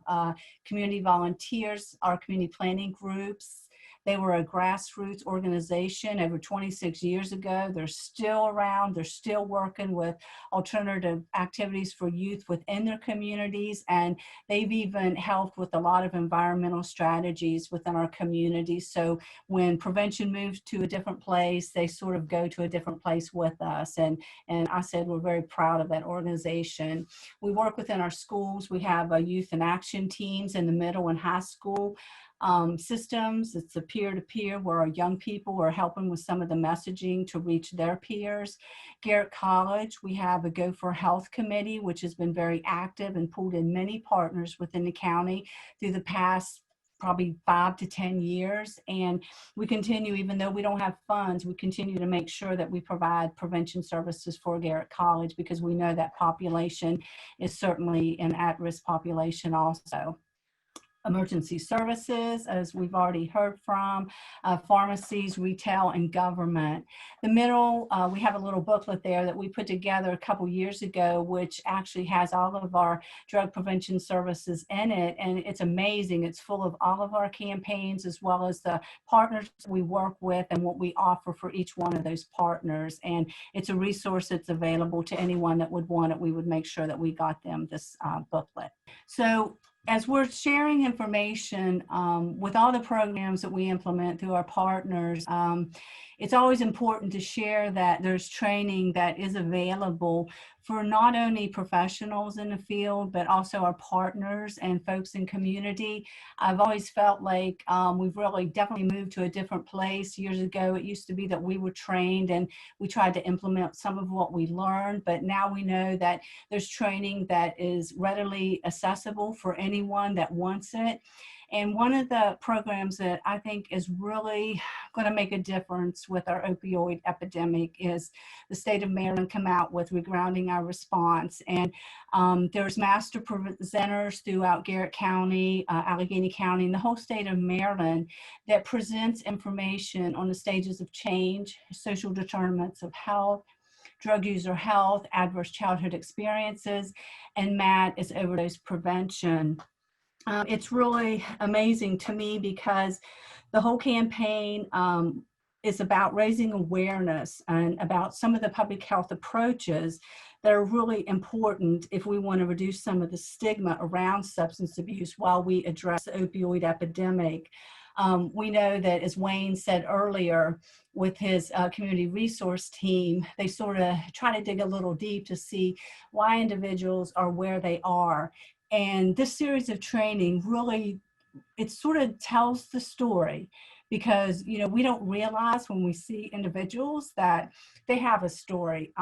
community volunteers, our community planning groups. They were a grassroots organization over 26 years ago. They're still around. They're still working with alternative activities for youth within their communities. And they've even helped with a lot of environmental strategies within our community. So when prevention moves to a different place, they sort of go to a different place with us. And I said we're very proud of that organization. We work within our schools. We have youth and action teams in the middle and high school systems. It's a peer-to-peer where our young people are helping with some of the messaging to reach their peers. Garrett College, we have a Go for Health committee, which has been very active and pulled in many partners within the county through the past probably 5 to 10 years. And we continue, even though we don't have funds, we continue to make sure that we provide prevention services for Garrett College, because we know that population is certainly an at-risk population also. Emergency services, as we've already heard from, pharmacies, retail, and government. The middle, we have a little booklet there that we put together a couple years ago, which actually has all of our drug prevention services in it. And it's amazing. It's full of all of our campaigns, as well as the partners we work with and what we offer for each one of those partners. And it's a resource that's available to anyone that would want it. We would make sure that we got them this booklet. So as we're sharing information with all the programs that we implement through our partners, it's always important to share that there's training that is available for not only professionals in the field, but also our partners and folks in community. I've always felt like we've really definitely moved to a different place. Years ago, it used to be that we were trained and we tried to implement some of what we learned, but now we know that there's training that is readily accessible for anyone that wants it. And one of the programs that I think is really going to make a difference with our opioid epidemic is the state of Maryland come out with Regrounding Our Response. And there's master presenters throughout Garrett County, Allegheny County, and the whole state of Maryland that presents information on the stages of change, social determinants of health, drug user health, adverse childhood experiences, and MAT is overdose prevention. It's really amazing to me because the whole campaign is about raising awareness and about some of the public health approaches that are really important if we want to reduce some of the stigma around substance abuse while we address the opioid epidemic. We know that, as Wayne said earlier, with his community resource team, they sort of try to dig a little deep to see why individuals are where they are. And this series of training really, it sort of tells the story, because, you know, we don't realize when we see individuals that they have a story.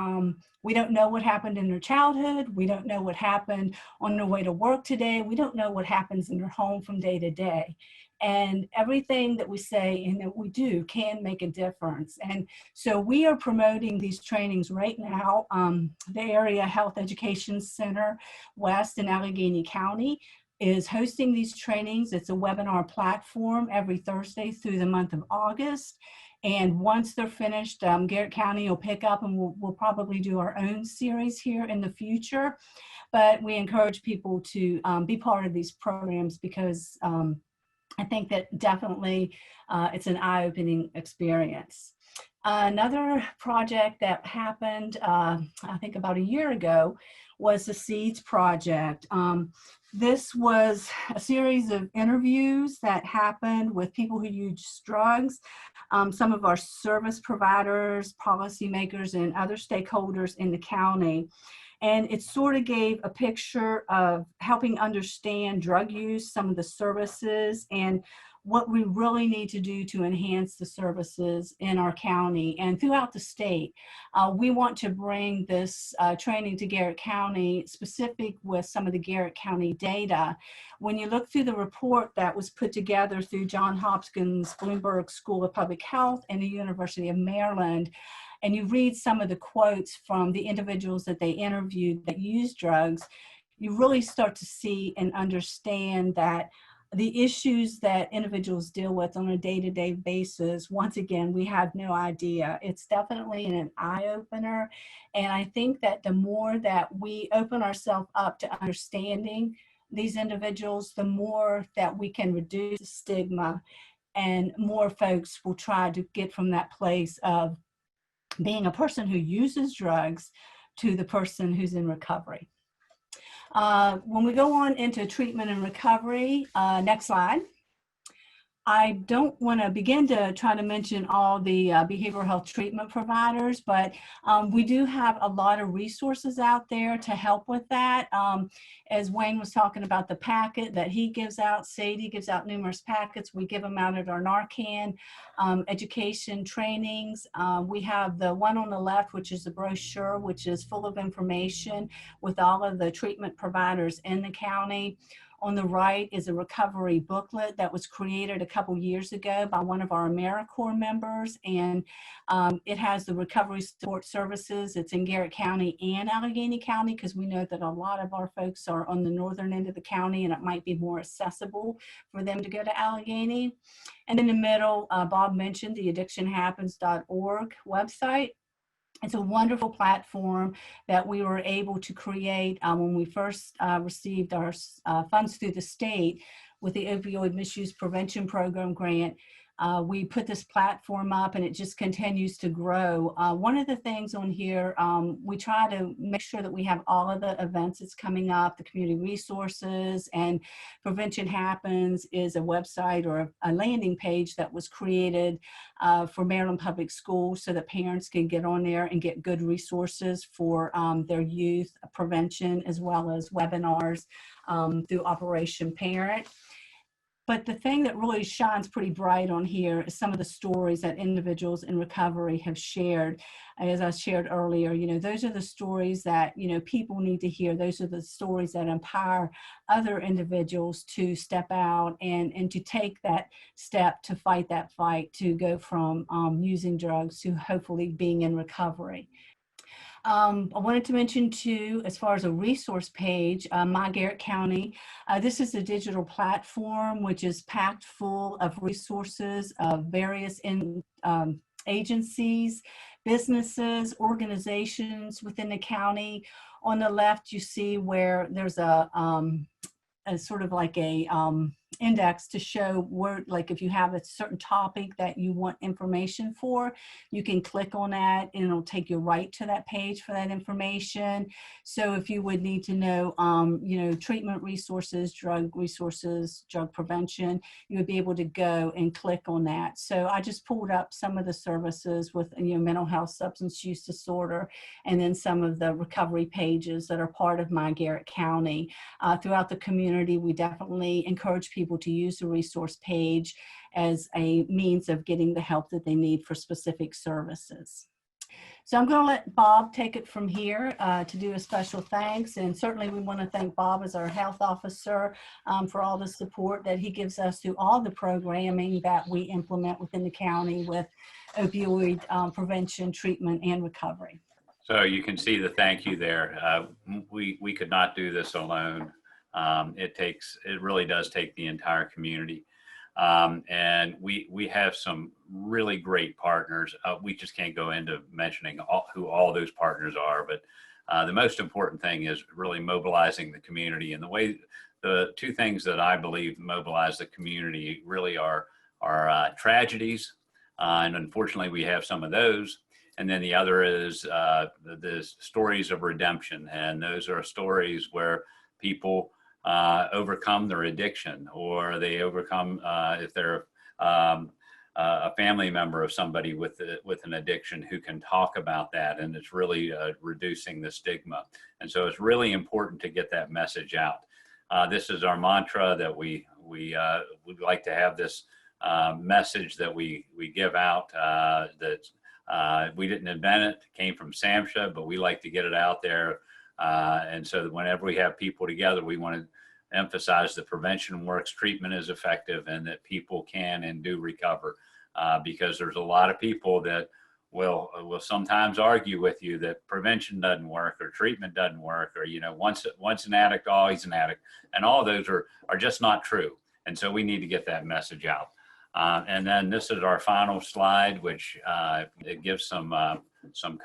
We don't know what happened in their childhood. We don't know what happened on their way to work today. We don't know what happens in their home from day to day. And everything that we say and that we do can make a difference. And so we are promoting these trainings right now. The Area Health Education Center West in Allegheny County is hosting these trainings. It's a webinar platform every Thursday through the month of August. And once they're finished, Garrett County will pick up, and we'll probably do our own series here in the future. But we encourage people to be part of these programs, because I think that definitely it's an eye-opening experience. Another project that happened, I think about a year ago, was the SEEDS project. This was a series of interviews that happened with people who use drugs, some of our service providers, policymakers, and other stakeholders in the county. And it sort of gave a picture of helping understand drug use, some of the services, and what we really need to do to enhance the services in our county and throughout the state. We want to bring this training to Garrett County, specific with some of the Garrett County data. When you look through the report that was put together through Johns Hopkins Bloomberg School of Public Health and the University of Maryland, and you read some of the quotes from the individuals that they interviewed that use drugs, you really start to see and understand that the issues that individuals deal with on a day-to-day basis, once again, we have no idea. It's definitely an eye-opener. And I think that the more that we open ourselves up to understanding these individuals, the more that we can reduce the stigma, and more folks will try to get from that place of being a person who uses drugs to the person who's in recovery. When we go on into treatment and recovery, next slide. I don't want to begin to try to mention all the behavioral health treatment providers, but we do have a lot of resources out there to help with that. As Wayne was talking about the packet that he gives out, Sadie gives out numerous packets. We give them out at our Narcan education trainings. We have the one on the left, which is the brochure, which is full of information with all of the treatment providers in the county. On the right is a recovery booklet that was created a couple years ago by one of our AmeriCorps members, and it has the recovery support services. It's in Garrett County and Allegheny County, because we know that a lot of our folks are on the northern end of the county and it might be more accessible for them to go to Allegheny. And in the middle, Bob mentioned the addictionhappens.org website. It's a wonderful platform that we were able to create when we first received our funds through the state with the Opioid Misuse Prevention Program grant. We put this platform up and it just continues to grow. One of the things on here, we try to make sure that we have all of the events that's coming up, the community resources, and Prevention Happens is a website or a landing page that was created for Maryland Public Schools so that parents can get on there and get good resources for their youth prevention, as well as webinars through Operation Parent. But the thing that really shines pretty bright on here is some of the stories that individuals in recovery have shared. As I shared earlier, you know, those are the stories that, you know, people need to hear. Those are the stories that empower other individuals to step out and to take that step to fight that fight, to go from using drugs to hopefully being in recovery. I wanted to mention too, as far as a resource page, My Garrett County. This is a digital platform which is packed full of resources of various agencies, businesses, organizations within the county. On the left, you see where there's a sort of like a index to show where, like if you have a certain topic that you want information for, you can click on that and it'll take you right to that page for that information. So if you would need to know, you know, treatment resources, drug prevention, you would be able to go and click on that. So I just pulled up some of the services with, you know, mental health, substance use disorder, and then some of the recovery pages that are part of My Garrett County. Throughout the community, we definitely encourage people to use the resource page as a means of getting the help that they need for specific services. So I'm going to let Bob take it from here to do a special thanks. And certainly we want to thank Bob as our health officer for all the support that he gives us through all the programming that we implement within the county with opioid prevention, treatment, and recovery. So you can see the thank you there. We could not do this alone. It really does take the entire community. And we have some really great partners. We just can't go into mentioning who all those partners are, but the most important thing is really mobilizing the community. And the two things that I believe mobilize the community really are tragedies, and unfortunately we have some of those. And then the other is the stories of redemption, and those are stories where people overcome their addiction, or they overcome if they're a family member of somebody with an addiction who can talk about that, and it's really reducing the stigma. And so it's really important to get that message out. This is our mantra that we would like to have this message that we give out that we didn't invent it, came from SAMHSA, but we like to get it out there. And so that whenever we have people together, we want to emphasize that prevention works, treatment is effective, and that people can and do recover. Because there's a lot of people that will sometimes argue with you that prevention doesn't work or treatment doesn't work, or, you know, once an addict, always an addict. And all those are just not true. And so we need to get that message out. And then this is our final slide, which it gives some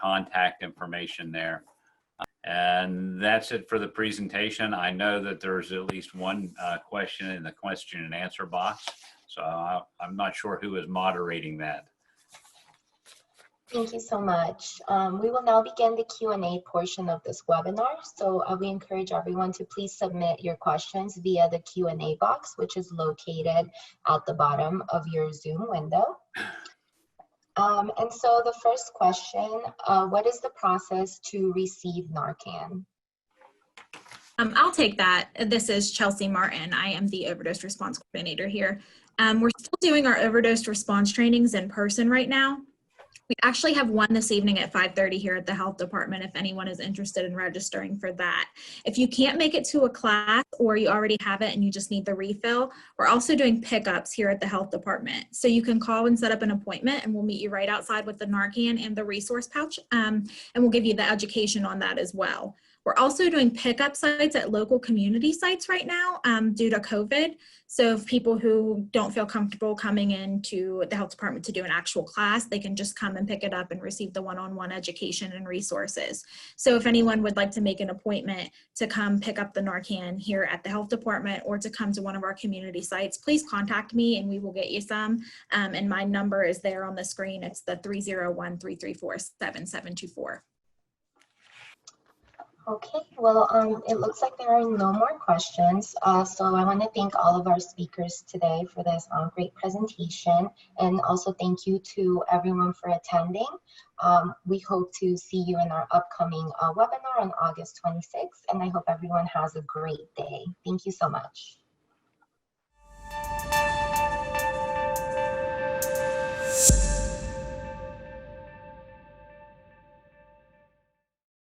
contact information there. And that's it for the presentation. I know that there's at least one question in the question and answer box. So I'm not sure who is moderating that. Thank you so much. We will now begin the Q&A portion of this webinar. So we encourage everyone to please submit your questions via the Q&A box, which is located at the bottom of your Zoom window. And so the first question, what is the process to receive Narcan? I'll take that. This is Chelsie Martin. I am the overdose response coordinator here. We're still doing our overdose response trainings in person right now. We actually have one this evening at 5:30 here at the health department if anyone is interested in registering for that. If you can't make it to a class or you already have it and you just need the refill, we're also doing pickups here at the health department. So you can call and set up an appointment and we'll meet you right outside with the Narcan and the resource pouch, and we'll give you the education on that as well. We're also doing pickup sites at local community sites right now due to COVID. So if people who don't feel comfortable coming into the health department to do an actual class, they can just come and pick it up and receive the one-on-one education and resources. So if anyone would like to make an appointment to come pick up the Narcan here at the health department or to come to one of our community sites, please contact me and we will get you some. And my number is there on the screen. It's the 301-334-7724. Okay, well, it looks like there are no more questions. So I want to thank all of our speakers today for this great presentation. And also thank you to everyone for attending. We hope to see you in our upcoming webinar on August 26th. And I hope everyone has a great day. Thank you so much.